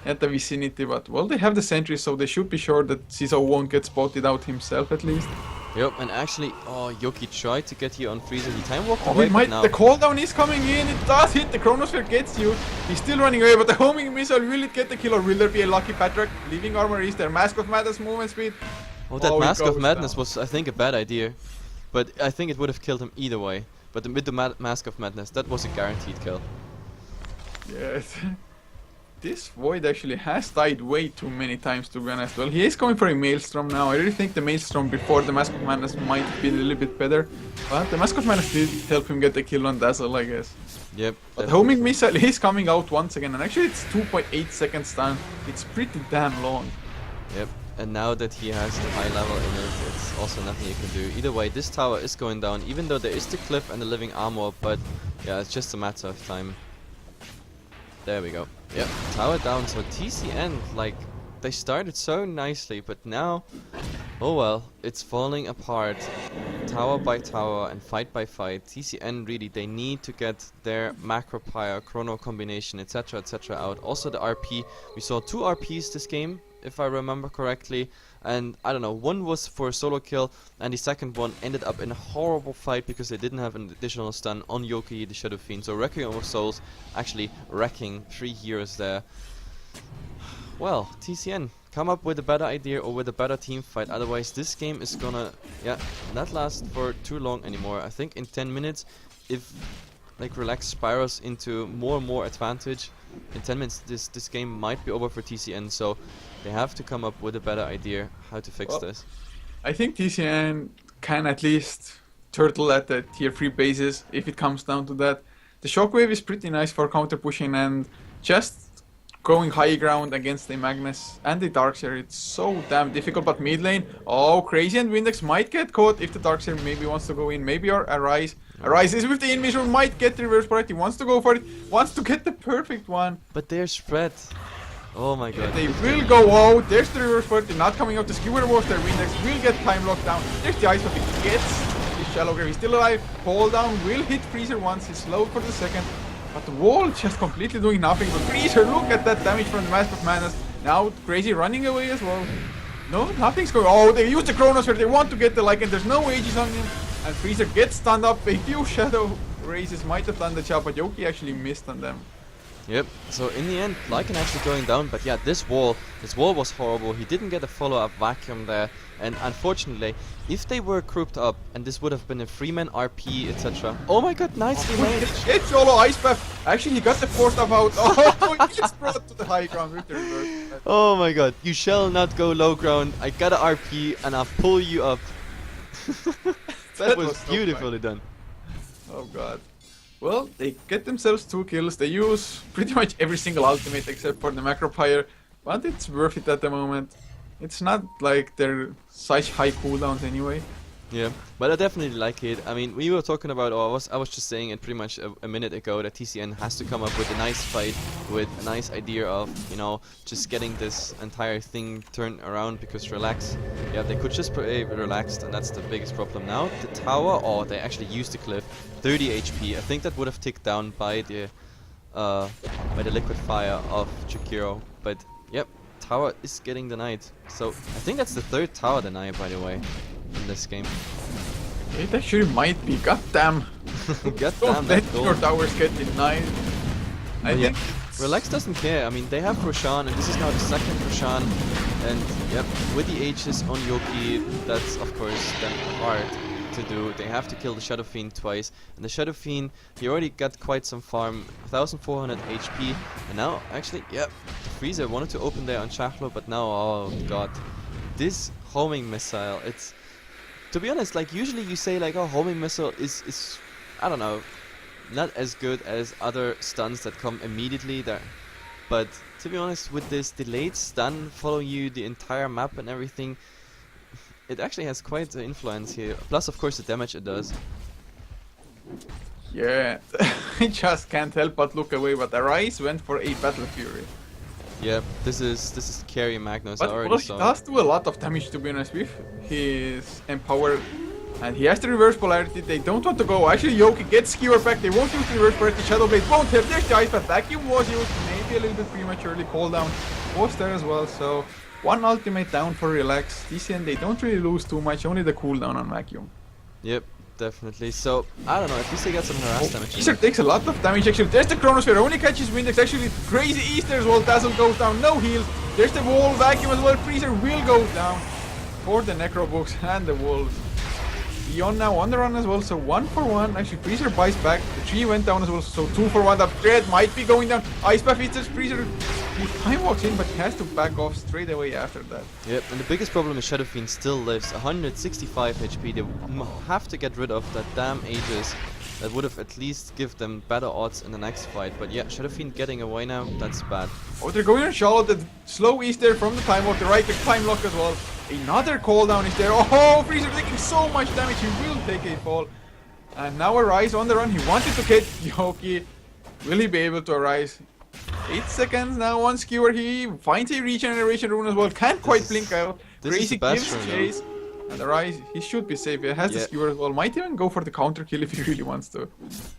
at the vicinity, but well, they have the sentry, so they should be sure that Caesar won't get spotted out himself at least. Yep, and actually, oh, Yoki tried to get here on Freezer. He time walked away, but now. The cooldown is coming in. It does hit. The Chronosphere gets you. He's still running away, but the homing missile, will it get the kill, or will there be a lucky Patrick? Living armor is there. Mask of Madness movement speed. Oh, that Mask of Madness was, I think, a bad idea. But I think it would have killed him either way. But with the Mask of Madness, that was a guaranteed kill. Yes. This Void actually has died way too many times, to be honest. Well, he is going for a Maelstrom now. I really think the Maelstrom before the Mask of Madness might be a little bit better. But the Mask of Madness did help him get the kill on Dazzle, I guess. Yep. But the homing missile is coming out once again. And actually it's 2.8 seconds stun. It's pretty damn long. Yep. And now that he has the high level in it, it's also nothing you can do. Either way, this tower is going down, even though there is the cliff and the living armor. But yeah, it's just a matter of time. There we go. Yep, tower down. So TCN, like, they started so nicely, but now, oh well, it's falling apart. Tower by tower and fight by fight. TCN really, they need to get their macro pyre, chrono combination, etc, out. Also the RP, we saw 2 RPs this game, if I remember correctly. And I don't know, one was for a solo kill, and the second one ended up in a horrible fight because they didn't have an additional stun on Yoki, the Shadow Fiend. So Requiem of Souls actually wrecking 3 heroes there. Well, TCN, come up with a better idea or with a better team fight. Otherwise, this game is gonna, not last for too long anymore. I think in 10 minutes, if like Relax spirals into more and more advantage, in 10 minutes this game might be over for TCN. So they have to come up with a better idea how to fix this. I think TCN can at least turtle at the tier 3 bases if it comes down to that. The Shockwave is pretty nice for counter pushing, and just going high ground against the Magnus and the Darkseer. It's so damn difficult, but mid lane, oh, Crazy and Windex might get caught if the Darkseer maybe wants to go in, maybe or Arise. Arise is with the inmission, might get the reverse priority, wants to go for it, wants to get the perfect one. But they're spread. Oh my god. They will go out, there's the reverse priority, not coming out, the skewer was there, Windex will get time locked down, there's the ice, but he gets the shallow grave, he's still alive, hold down, will hit Freezer once, he's slowed for the second. But the wall just completely doing nothing. But Freezer, look at that damage from the Master of Madness. Now Crazy running away as well. No, nothing's going. Oh, they use the Chronosphere. They want to get the Lycan. There's no ages on him. And Freezer gets stunned up. A few shadow raises might have done the job, but Yoki actually missed on them. Yep, so in the end, Lycan actually going down, but yeah, this wall was horrible. He didn't get a follow-up vacuum there, and unfortunately, if they were grouped up, and this would have been a 3-man RP, etc. Oh my god, nicely made! It's solo Ice Path! Actually, he got the 4-star out. Oh, he gets brought to the high ground with the reverse. Oh my god, you shall not go low ground. I got a RP, and I'll pull you up. that was so beautifully done. Oh god. Well, they get themselves 2 kills, they use pretty much every single ultimate except for the Macropyre, but it's worth it at the moment. It's not like they're such high cooldowns anyway. Yeah, but I definitely like it. I mean, we were talking about, or I was just saying it pretty much a minute ago, that TCN has to come up with a nice fight, with a nice idea of, you know, just getting this entire thing turned around, because Relax, yeah, they could just play relaxed, and that's the biggest problem now. The tower, oh, they actually used the cliff, 30 HP. I think that would have ticked down by the liquid fire of Chikiro, but yep, tower is getting denied. So I think that's the 3rd tower denied, by the way, in this game. It actually might be. Goddamn. Goddamn, that your towers get denied. I think Relax doesn't care. I mean, they have Roshan, and this is now the 2nd Roshan. And yep, with the H's on Yoki, that's of course then hard to do. They have to kill the Shadow Fiend twice, and the Shadow Fiend, he already got quite some farm, 1400 HP, and now actually, yep, the Freezer wanted to open there on Chachlo, but now, oh god, this homing missile, it's, to be honest, like usually you say like, oh, homing missile is I don't know, not as good as other stuns that come immediately there, but to be honest, with this delayed stun following you the entire map and everything, it actually has quite an influence here. Plus, of course, the damage it does. Yeah, I just can't help but look away. But Arise went for a Battle Fury. Yeah, this is carry Magnus. But I already well, he saw. does do a lot of damage, to be honest with his Empower. And he has the reverse polarity. They don't want to go. Actually, Yoki gets skewered back. They won't use the reverse polarity. Shadow Blade won't have. There's the Ice Path. Vacuum was used. Maybe a little bit prematurely. Cooldown was there as well. So 1 ultimate down for Relax. TCN, they don't really lose too much. Only the cooldown on Vacuum. Yep, definitely. So I don't know. At least they got some harass damage. Easter takes a lot of damage. Actually, there's the Chronosphere. Only catches Windex. Actually, Crazy Easter as well. Dazzle goes down. No heal. There's the wall. Vacuum as well. Freezer will go down for the Necro Books and the Wolves. Leon now on the run as well, so 1 for 1. Actually, Freezer buys back. The tree went down as well, so 2 for 1. The Dread might be going down. Ice Path hits Freezer. He time walks in, but he has to back off straight away after that. Yep, and the biggest problem is Shadow Fiend still lives. 165 HP. They have to get rid of that damn Aegis. That would have at least give them better odds in the next fight. But yeah, Shadow Fiend getting away now, that's bad. Oh, they're going on Charlotte. The slow Easter from the time walk. The right click time lock as well. Another cooldown is there. Oh, Freezer taking so much damage. He will take a fall. And now Arise on the run. He wanted to get Yoki. Will he be able to Arise? 8 seconds now on Skewer. He finds a regeneration rune as well. Can't quite blink out. Crazy gives chase. And Arise, he should be safe. He has the Skewer as well. Might even go for the counter kill if he really wants to.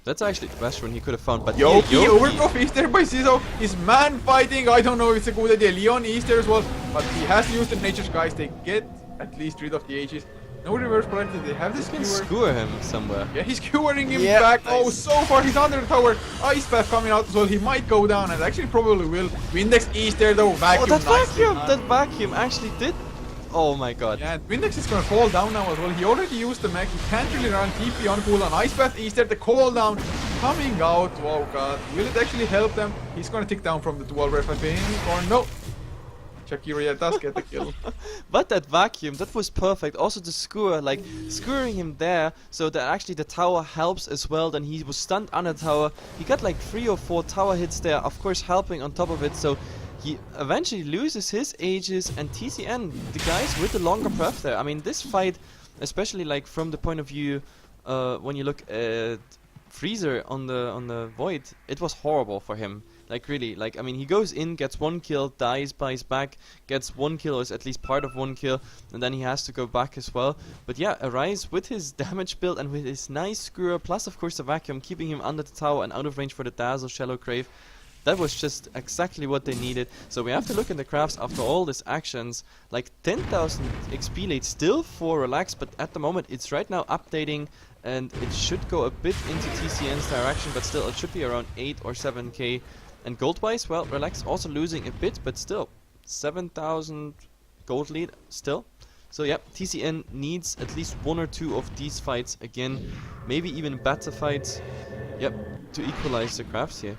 That's actually the best rune he could have found. But Yoki overgrowth is there by Ciso. He's man fighting. I don't know if it's a good idea. Leon is there as well. But he has to use the Nature's Guys. They get at least rid of the Aegis. No reverse polarity. They have the Skewer. Skewer him somewhere. Yeah, he's skewering him back. Nice. Oh, so far he's under the tower. Ice Path coming out as well. He might go down, and actually probably will. Windex is there though. Vacuum. Oh, that vacuum actually did. Oh my god. Yeah, Windex is gonna fall down now as well. He already used the mech. He can't really run TP on cooldown. Ice Path is there. The cooldown coming out. Oh god. Will it actually help them? He's gonna tick down from the dual ref, I think. Or no. Shakira does get the kill. But that vacuum, that was perfect. Also the skewer, like skewering him there, so that actually the tower helps as well. Then he was stunned on the tower. He got like 3 or 4 tower hits there, of course helping on top of it. So he eventually loses his Aegis, and TCN, the guys with the longer breath there. I mean, this fight, especially like from the point of view when you look at Freezer on the Void, it was horrible for him. Like really, like I mean, he goes in, gets 1 kill, dies, buys back, gets 1 kill, or is at least part of 1 kill, and then he has to go back as well. But yeah, Arise with his damage build and with his nice skewer, plus of course the vacuum, keeping him under the tower and out of range for the Dazzle, Shallow Grave. That was just exactly what they needed. So we have to look in the graphs after all these actions. Like 10,000 XP late still for Relax, but at the moment it's right now updating, and it should go a bit into TCN's direction, but still it should be around 8 or 7k. And gold-wise, well, Relax also losing a bit, but still 7,000 gold lead still. So yeah, TCN needs at least 1 or 2 of these fights again, maybe even better fights, yep, to equalize the graphs here.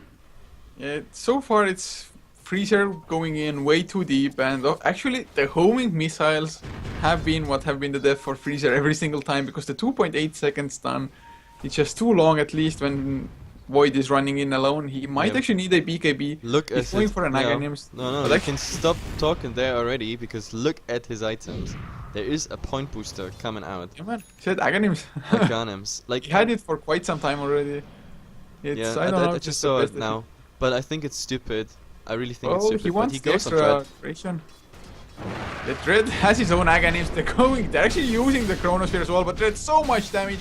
Yeah, so far it's Freezer going in way too deep, and actually the homing missiles have been what have been the death for Freezer every single time, because the 2.8 seconds stun, it's just too long, at least when Void is running in alone. He might actually need a BKB. Look at He's going for an Aghanims. No, I can stop talking there already, because look at his items. There is a point booster coming out. Yeah man, he said Aghanims. Aghanims. Like, he had it for quite some time already. It's, I don't know, I just saw it now. But I think it's stupid. I really think it's stupid. He wants but he goes the on extra The Dread has his own Aghanims. They're actually using the Chronosphere as well, but Dread so much damage.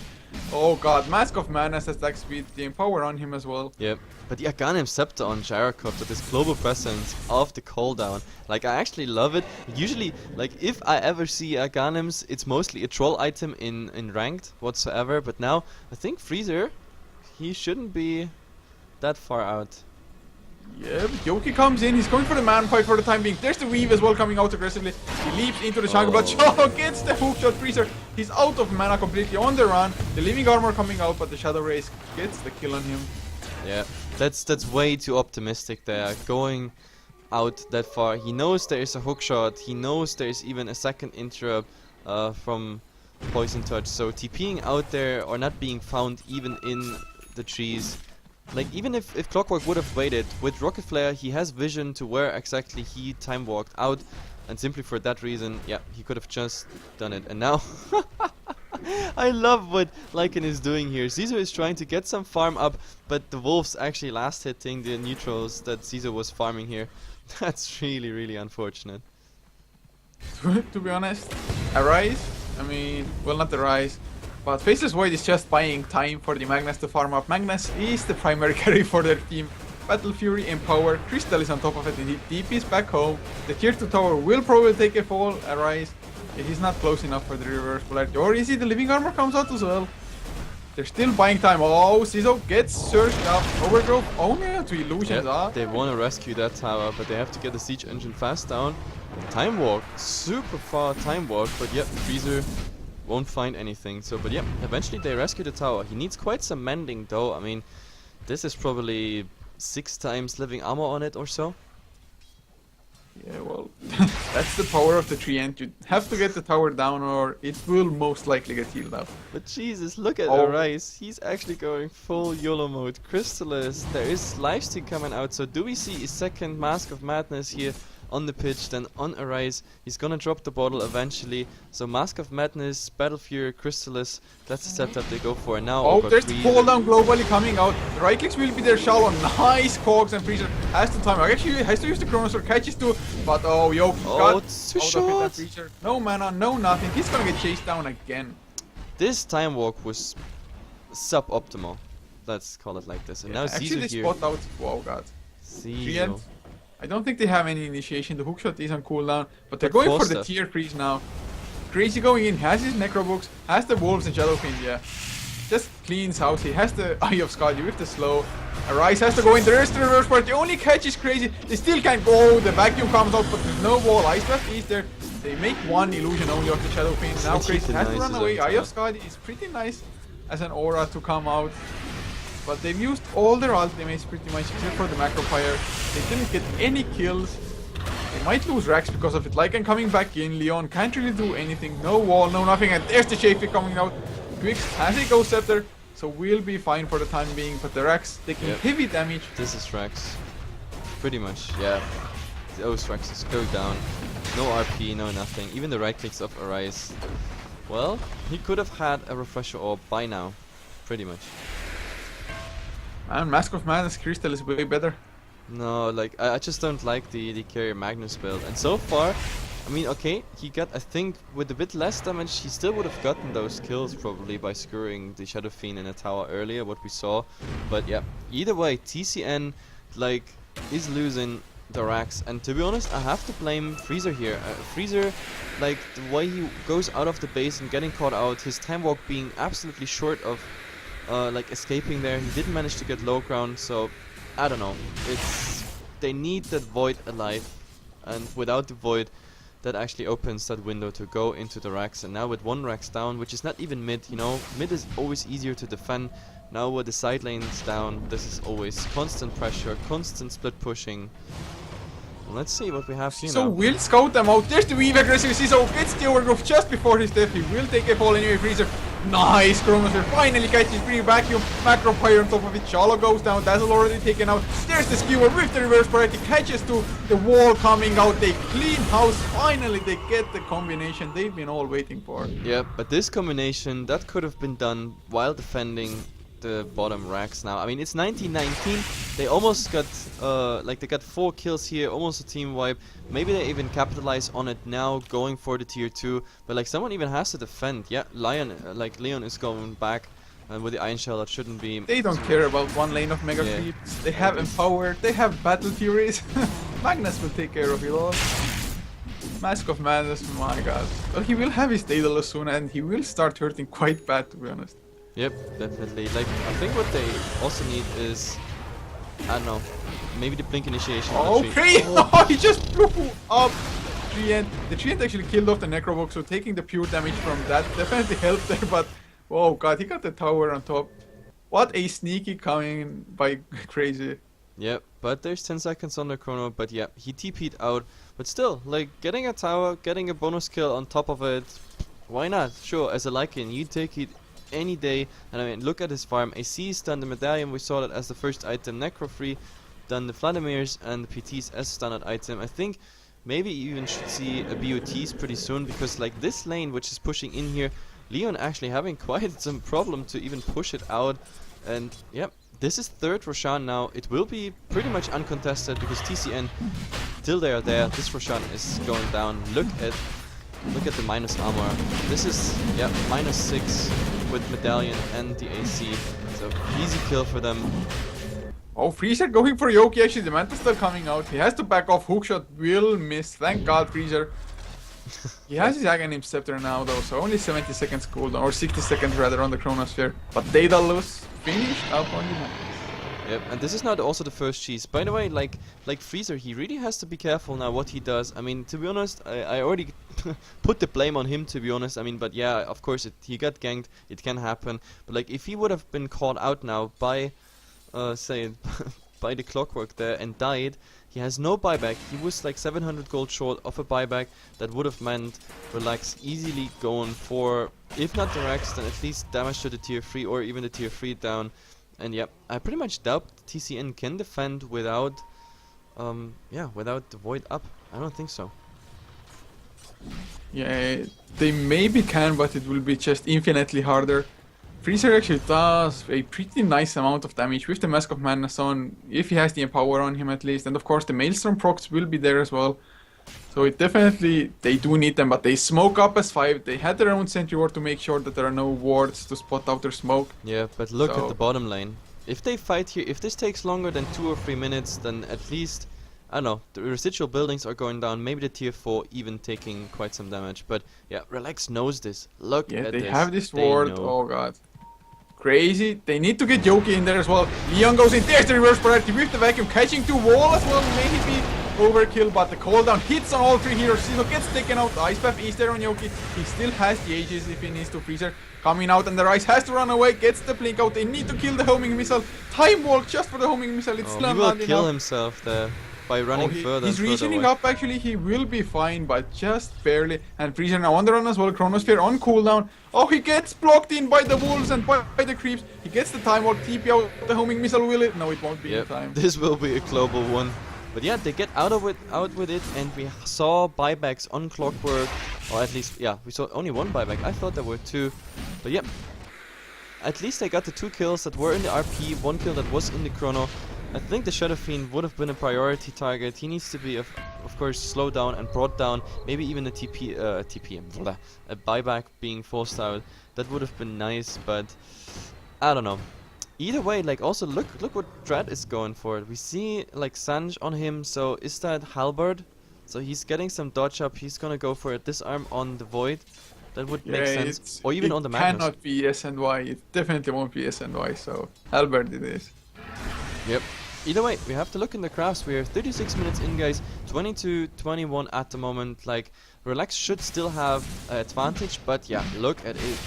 Oh god, Mask of Madness has attack speed, the Empower on him as well. Yep, but the Aghanim Scepter on Gyrocopter, this global presence of the cooldown, like I actually love it. Usually, like if I ever see Aghanims, it's mostly a troll item in ranked whatsoever, but now I think Freezer, he shouldn't be that far out. Yeah, but Yoki comes in, he's going for the man fight for the time being. There's the Weave as well coming out aggressively. He leaps into the jungle, but Shadow gets the hookshot. Freezer, he's out of mana completely on the run. The Living Armor coming out, but the Shadow Race gets the kill on him. Yeah, that's way too optimistic there, going out that far. He knows there is a hookshot, he knows there is even a second interrupt from Poison Touch, so TPing out there or not being found even in the trees. Like, even if Clockwork would have waited, with Rocket Flare he has vision to where exactly he time walked out, and simply for that reason, yeah, he could have just done it. And now, I love what Lycan is doing here. Zizo is trying to get some farm up, but the Wolves actually last hitting the neutrals that Zizo was farming here. That's really, really unfortunate. To be honest, Arise, I mean, well, not Arise, but Faceless Void is just buying time for the Magnus to farm up. Magnus is the primary carry for their team. Battle Fury, Empower, Crystal is on top of it, and DP is back home. The tier 2 tower will probably take a fall, Arise. It is not close enough for the reverse polarity. Or is it the Living Armor comes out as well? They're still buying time. Oh, Zizo gets surged up. Overgrowth only to illusions. Yep, they want to rescue that tower, but they have to get the siege engine fast down. Time walk, super far time walk, but yep, Freezer won't find anything. So, but yeah, eventually they rescue the tower. He needs quite some mending though. I mean, this is probably 6 times living armor on it or so. Yeah, well, that's the power of the tree end. You have to get the tower down or it will most likely get healed up. But Jesus, look at Arise. He's actually going full YOLO mode. Crystallis, there is lifesteal coming out. So do we see a second Mask of Madness here on the pitch? Then on Arise, he's gonna drop the bottle eventually. So Mask of Madness, Battle Fury, Crystallis, that's the setup they go for. And now oh, there's the fall down globally coming out. The right clicks will be there. Shallow, nice cogs, and Freezer has to time. Actually has to use the Chronosaur, catches two, but oh, Yoki got it's too out short. of it. No mana, no nothing. He's gonna get chased down again. This time walk was suboptimal. Let's call it like this. And now actually Zizo they here. spot out. Wow, god. Zizo. I don't think they have any initiation. The hookshot is on cooldown, but they're going for the tier freeze now. Crazy going in, has his Necrobooks, has the Wolves and Shadowfiend, yeah. Just cleans house. He has the Eye of Skadi with the slow. Arise has to go in. There's the reverse part. The only catch is Crazy. They still can't go. The vacuum comes out, but there's no wall. Ice Blast is there. They make one illusion only of the Shadowfiend. Now Crazy has to run away. Eye of Skadi is pretty nice as an aura to come out. But they've used all their ultimates pretty much, except for the Macro Fire. They didn't get any kills. They might lose Rax because of it. Lycan coming back in. Leon can't really do anything. No wall, no nothing. And there's the Chafee coming out. Twix has a Ghost Scepter, so we'll be fine for the time being. But the Rax taking heavy damage. This is Rax. Pretty much, yeah. Those Raxes go down. No RP, no nothing. Even the right clicks of Arise. Well, he could have had a Refresher Orb by now. Pretty much. And Mask of Madness Crystal is way better. No, like, I just don't like the Carrier Magnus build. And so far, I mean, okay, he got, I think, with a bit less damage, he still would have gotten those kills probably by skewering the Shadow Fiend in a tower earlier, what we saw. But yeah, either way, TCN, like, is losing the Rax. And to be honest, I have to blame Freezer here. Freezer, like, the way he goes out of the base and getting caught out, his time walk being absolutely short of, like, escaping there. He didn't manage to get low ground, so I don't know. They need that Void alive, and without the Void, that actually opens that window to go into the Rax. And now with one Rax down, which is not even mid, you know, mid is always easier to defend. Now with the side lanes down, this is always constant pressure, constant split pushing. Let's see what we have here So now. we'll scout them out. There's the weave aggressive. Ciso gets the overgrowth just before his death. He will take a fall anyway. Freezer. Nice Chronosphere. Finally catches free vacuum. Macro fire on top of it. Shallow goes down. Dazzle already taken out. There's the skewer with the reverse polarity. Catches to the wall coming out. They clean house. Finally they get the combination they've been all waiting for. Yeah, but this combination, that could have been done while defending the bottom Rax now. I mean, it's 19-19. They almost got, like, they got 4 kills here, almost a team wipe. Maybe they even capitalize on it now, going for the tier 2. But, like, someone even has to defend. Yeah, Leon is going back. And with the Iron Shell, that shouldn't be... They don't care about one lane of Mega Creeps. They have Empower. They have Battle Furies. Magnus will take care of it all. Mask of Madness, my god. Well, he will have his Daedalus soon, and he will start hurting quite bad, to be honest. Yep, definitely. Like, I think what they also need is, I don't know, maybe the Blink Initiation. Oh, oh, he just blew up Treant. The Treant actually killed off the Necrovox, so taking the pure damage from that definitely helped there, but oh god, he got the tower on top. What a sneaky coming by Crazy. Yep, but there's 10 seconds on the chrono, but yeah, he TP'd out. But still, like, getting a tower, getting a bonus kill on top of it, why not? Sure, as a Lycan, you take it any day. And I mean, look at his farm. AC's done the medallion, we saw that as the first item. Necro free, done the Vladimirs and the PTs as standard item. I think maybe you even should see a BOTs pretty soon, because like this lane which is pushing in here, Leon actually having quite some problem to even push it out. And yep, this is third Roshan now. It will be pretty much uncontested because TCN, till they are there, this Roshan is going down. Look at the minus armor. This is, yeah, -6 with medallion and the AC. So easy kill for them. Oh, Freezer going for Yoki. Actually, the Manta's still coming out. He has to back off. Hookshot will miss. Thank God, Freezer. He has his Aghanim Scepter now, though, so only 70 seconds cooldown, or 60 seconds rather, on the Chronosphere. But Daedalus finished up on the Mantis. Yep, and this is not also the first cheese. By the way, like Freezer, he really has to be careful now what he does. I mean, to be honest, I already put the blame on him, to be honest. I mean, but yeah, of course, he got ganked. It can happen. But like, if he would have been caught out now by, say, by the clockwork there and died, he has no buyback. He was like 700 gold short of a buyback. That would have meant Relax easily going for, if not the Rex, then at least damage to the tier 3 or even the tier 3 down. And yeah, I pretty much doubt TCN can defend without, without the Void up. I don't think so. Yeah, they maybe can, but it will be just infinitely harder. Freezer actually does a pretty nice amount of damage with the Mask of Madness on, if he has the Empower on him at least. And of course the Maelstrom procs will be there as well. So it definitely, they do need them, but they smoke up as 5. They had their own sentry ward to make sure that there are no wards to spot out their smoke. Yeah, but look at the bottom lane. If they fight here, if this takes longer than 2 or 3 minutes, then at least, I don't know, the residual buildings are going down. Maybe the tier 4 even taking quite some damage. But yeah, Relax knows this. Look at this. Yeah, they have this ward. Oh god. Crazy. They need to get Yoki in there as well. Leon goes in. There's the reverse polarity with the vacuum, catching to wall as well. Maybe be overkill, but the cooldown hits on all 3 heroes. Ciso gets taken out. The Ice Path is there on Yoki. He still has the Aegis if he needs to. Freezer coming out, and the Ice has to run away. Gets the blink out. They need to kill the homing missile. Time walk just for the homing missile. It's still he will kill himself there. by running further he's and further reasoning away. up. Actually, he will be fine, but just barely. And Freezer now on the run as well. Chronosphere on cooldown. Oh, he gets blocked in by the wolves and by the creeps. He gets the time walk. TP out the homing missile. Will it? No, it won't be in time. This will be a global one. But yeah, they get out with it, and we saw buybacks on Clockwork, or at least, yeah, we saw only one buyback. I thought there were two, but yeah, at least they got the 2 kills that were in the RP, 1 kill that was in the chrono. I think the Shadow Fiend would have been a priority target. He needs to be, of course, slowed down and brought down. Maybe even a a buyback being forced out. That would have been nice, but I don't know. Either way, like, also look what Dread is going for. We see like Sanj on him, so is that Halberd? So he's getting some dodge up. He's gonna go for a disarm on the Void. That would make sense. Or even on the Magnus. It cannot be SNY. It definitely won't be SNY. So Halberd it is. Yep. Either way, we have to look in the graphs. We are 36 minutes in, guys. 22-21 at the moment. Like, Relax should still have advantage, but yeah, look at it.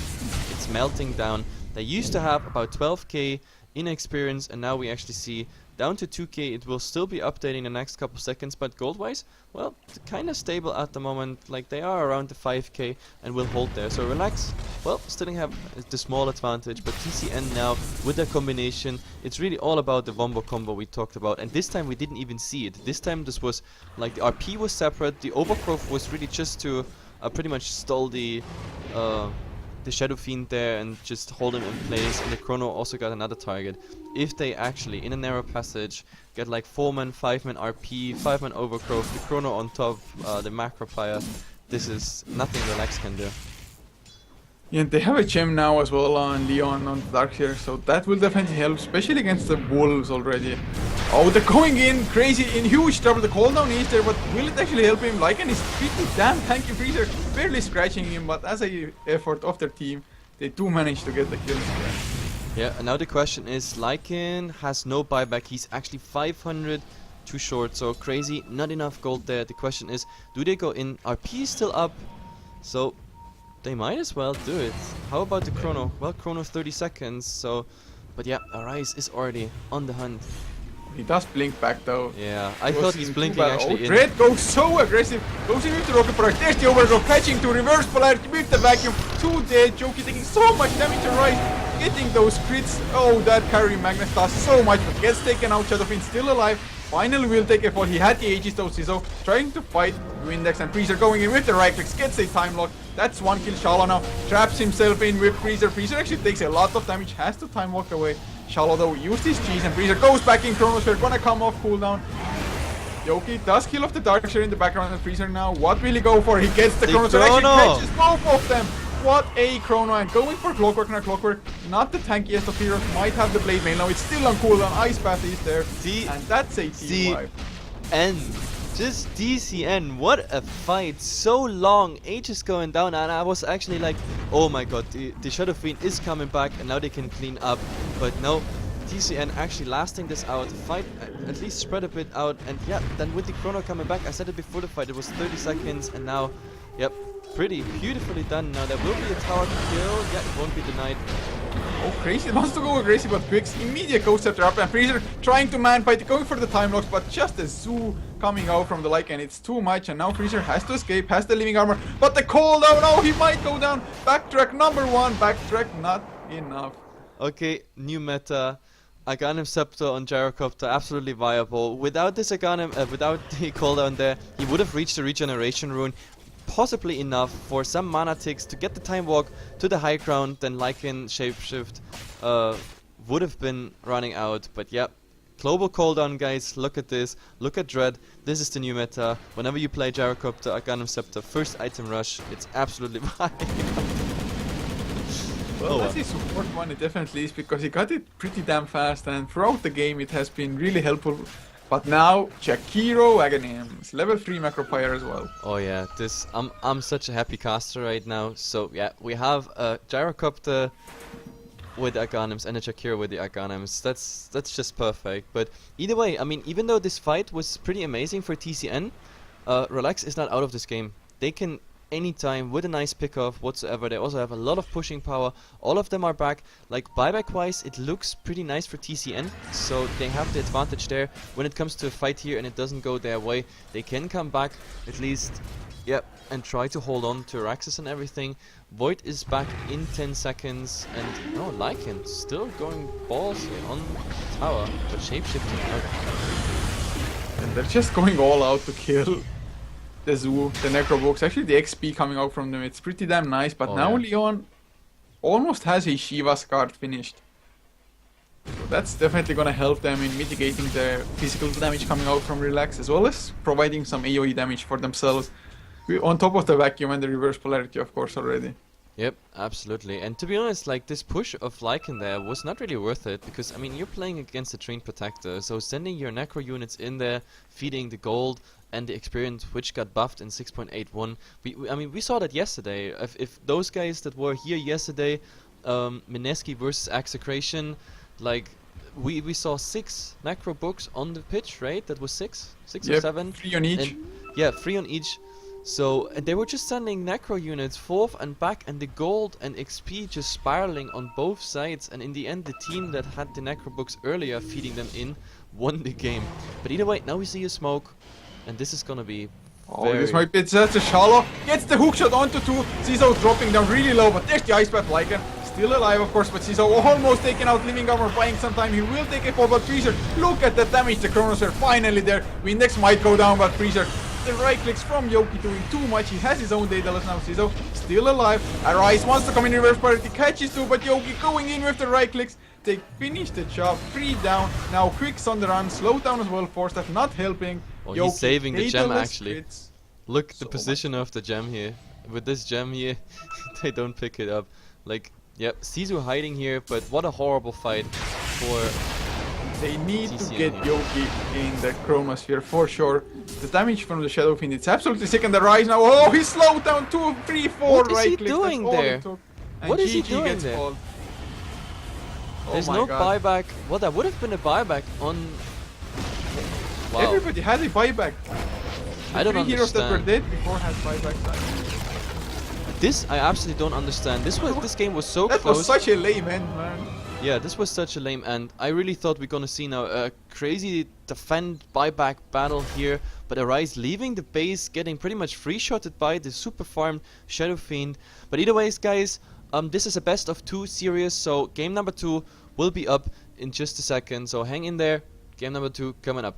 It's melting down. They used to have about 12k in experience, and now we actually see down to 2k. It will still be updating the next couple seconds, but gold-wise, well, kind of stable at the moment. Like, they are around the 5k and will hold there. So Relax, well, still have the small advantage, but TCN now with their combination, it's really all about the Wombo combo we talked about. And this time we didn't even see it. This time this was like the RP was separate. The overgrowth was really just to pretty much stall the Shadow Fiend there and just hold him in place, and the Chrono also got another target. If they actually, in a narrow passage, get like 4-man, 5-man RP, 5-man Overgrowth, the Chrono on top, the Macroplier, this is nothing Relax can do. Yeah, they have a gem now as well on Leon on Darkseer, so that will definitely help, especially against the wolves already. Oh, they're going in crazy, in huge trouble. The cooldown is there, but will it actually help him? Lycan is pretty damn tanky. Freezer barely scratching him, but as a effort of their team, they do manage to get the kills. Yeah, and now the question is, Lycan has no buyback. He's actually 500 too short, so crazy, not enough gold there. The question is, do they go in? RP is still up, so they might as well do it. How about the Chrono? Well, Chrono 30 seconds, so... But yeah, Arise is already on the hunt. He does blink back though. Yeah, I thought he's blinking actually in. Dread goes so aggressive. Goes in with the rocket product. There's the overgrowth, catching to reverse polarity with the vacuum. 2 dead. Jokey taking so much damage to Rise. Getting those crits. Oh, that carry Magnus does so much, but gets taken out. Shadow Fiend still alive. Finally will take a fall. He had the Aegis though, Ciso trying to fight Windex, and Freezer going in with the right clicks, gets a time lock. That's 1 kill. Shallow now traps himself in with Freezer. Freezer actually takes a lot of damage, has to time walk away. Shallow though used his cheese, and Freezer goes back in Chronosphere, gonna come off cooldown. Yoki does kill off the Darkseer in the background, and Freezer now, what will he go for? He gets the Chronosphere, actually catches both of them. What a Chrono, and going for Clockwork now. Clockwork, not the tankiest of heroes, might have the Blade Mail now. It's still on cooldown. Ice Path is there, and that's a team wipe. And just DCN, what a fight, so long, ages going down, and I was actually like, oh my god, the Shadow Fiend is coming back, and now they can clean up, but no, DCN actually lasting this out, fight at least spread a bit out, and yeah, then with the Chrono coming back, I said it before the fight, it was 30 seconds, and now, yep, pretty beautifully done. Now there will be a tower kill, yeah, it won't be denied. Oh, Crazy wants to go aggressive, but Quicks immediate Ghost Scepter up, and Freezer trying to man fight, going for the time locks, but just a zoo coming out from the Lycan, it's too much, and now Freezer has to escape, has the living armor, but the cooldown, oh, he might go down. Backtrack number 1, backtrack not enough. Okay, new meta. Aghanim Scepter on Gyrocopter, absolutely viable. Without this Aghanim, without the cooldown there, he would have reached the regeneration rune. Possibly enough for some mana ticks to get the time walk to the high ground, then Lycan Shapeshift would have been running out. But yeah, global cooldown, guys, look at this, look at Dread, this is the new meta. Whenever you play Gyrocopter, Aghanim Scepter, first item rush, it's absolutely viable. Well, that's his support one, it definitely is, because he got it pretty damn fast, and throughout the game it has been really helpful. But now, Jakiro Aghanims, level 3 Macroplier as well. Oh yeah, this I'm such a happy caster right now. So yeah, we have a Gyrocopter with the Aghanims and a Jakiro with the Aghanims. That's just perfect. But either way, I mean, even though this fight was pretty amazing for TCN, Relax is not out of this game. They can anytime with a nice pickoff whatsoever. They also have a lot of pushing power. All of them are back. Like buyback wise, it looks pretty nice for TCN, so they have the advantage there. When it comes to a fight here and it doesn't go their way, they can come back at least, yep, and try to hold on to Araxis and everything. Void is back in 10 seconds, and no, Lycan still going balls here on tower, but shapeshifting out. And they're just going all out to kill the Zoo, the Necrobooks. Actually, the XP coming out from them, it's pretty damn nice. But now Leon almost has his Shiva's card finished. So that's definitely gonna help them in mitigating the physical damage coming out from Relax, as well as providing some AoE damage for themselves. On top of the vacuum and the reverse polarity, of course, already. Yep, absolutely. And to be honest, like this push of Lycan there was not really worth it, because I mean you're playing against a trained protector, so sending your necro units in there, feeding the gold and the experience, which got buffed in 6.81. I mean we saw that yesterday. If those guys that were here yesterday, Mineski versus Execration, like we saw 6 necro books on the pitch, right? That was 6 or 7. 3 on each. And, yeah, 3 on each. So they were just sending necro units forth and back, and the gold and XP just spiraling on both sides, and in the end the team that had the necro books earlier feeding them in won the game. But either way, now we see a smoke, and this is gonna be this might be such a shallow. Gets the hookshot onto 2. Ciso dropping down really low, but there's the Ice Path Lycan. Still alive, of course, but Ciso almost taken out. Living Armor buying some time. He will take a fall, but Freezer, look at the damage. The Chronosphere finally there. Windex might go down, but Freezer, the right clicks from Yoki doing too much. He has his own Daedalus now. Ciso still alive. Arise wants to come in reverse parity, catches 2, but Yoki going in with the right clicks. They finish the job. 3 down. Now Quicks on the run. Slow down as well. Force that not helping. Oh, Yoki, he's saving the gem Daedalus actually. crits. Look the position of the gem here. With this gem here, they don't pick it up. Like, yep, Sisu hiding here, but what a horrible fight for They need to TCN get here. Yoki in the Chronosphere for sure. The damage from the Shadow Fiend, it's absolutely sick, and the Rise now. Oh, he slowed down 2, 3, 4 What is right he clicks. doing That's all there? it took. And What is he GG doing gets there? fall. There's Oh my no God. buyback. Well, that would have been a buyback on. Wow, Everybody had a buyback. I don't 3 heroes that were understand. dead before had buybacks. This I absolutely don't understand. This game was so That close. was such a lame end, man. Yeah, this was such a lame end. I really thought we're gonna see now a crazy defend buyback battle here, but Arise leaving the base, getting pretty much free-shotted by the super farmed Shadow Fiend. But either ways, guys, this is a best of 2 series, so game number 2 will be up in just a second. So hang in there. Game number 2 coming up.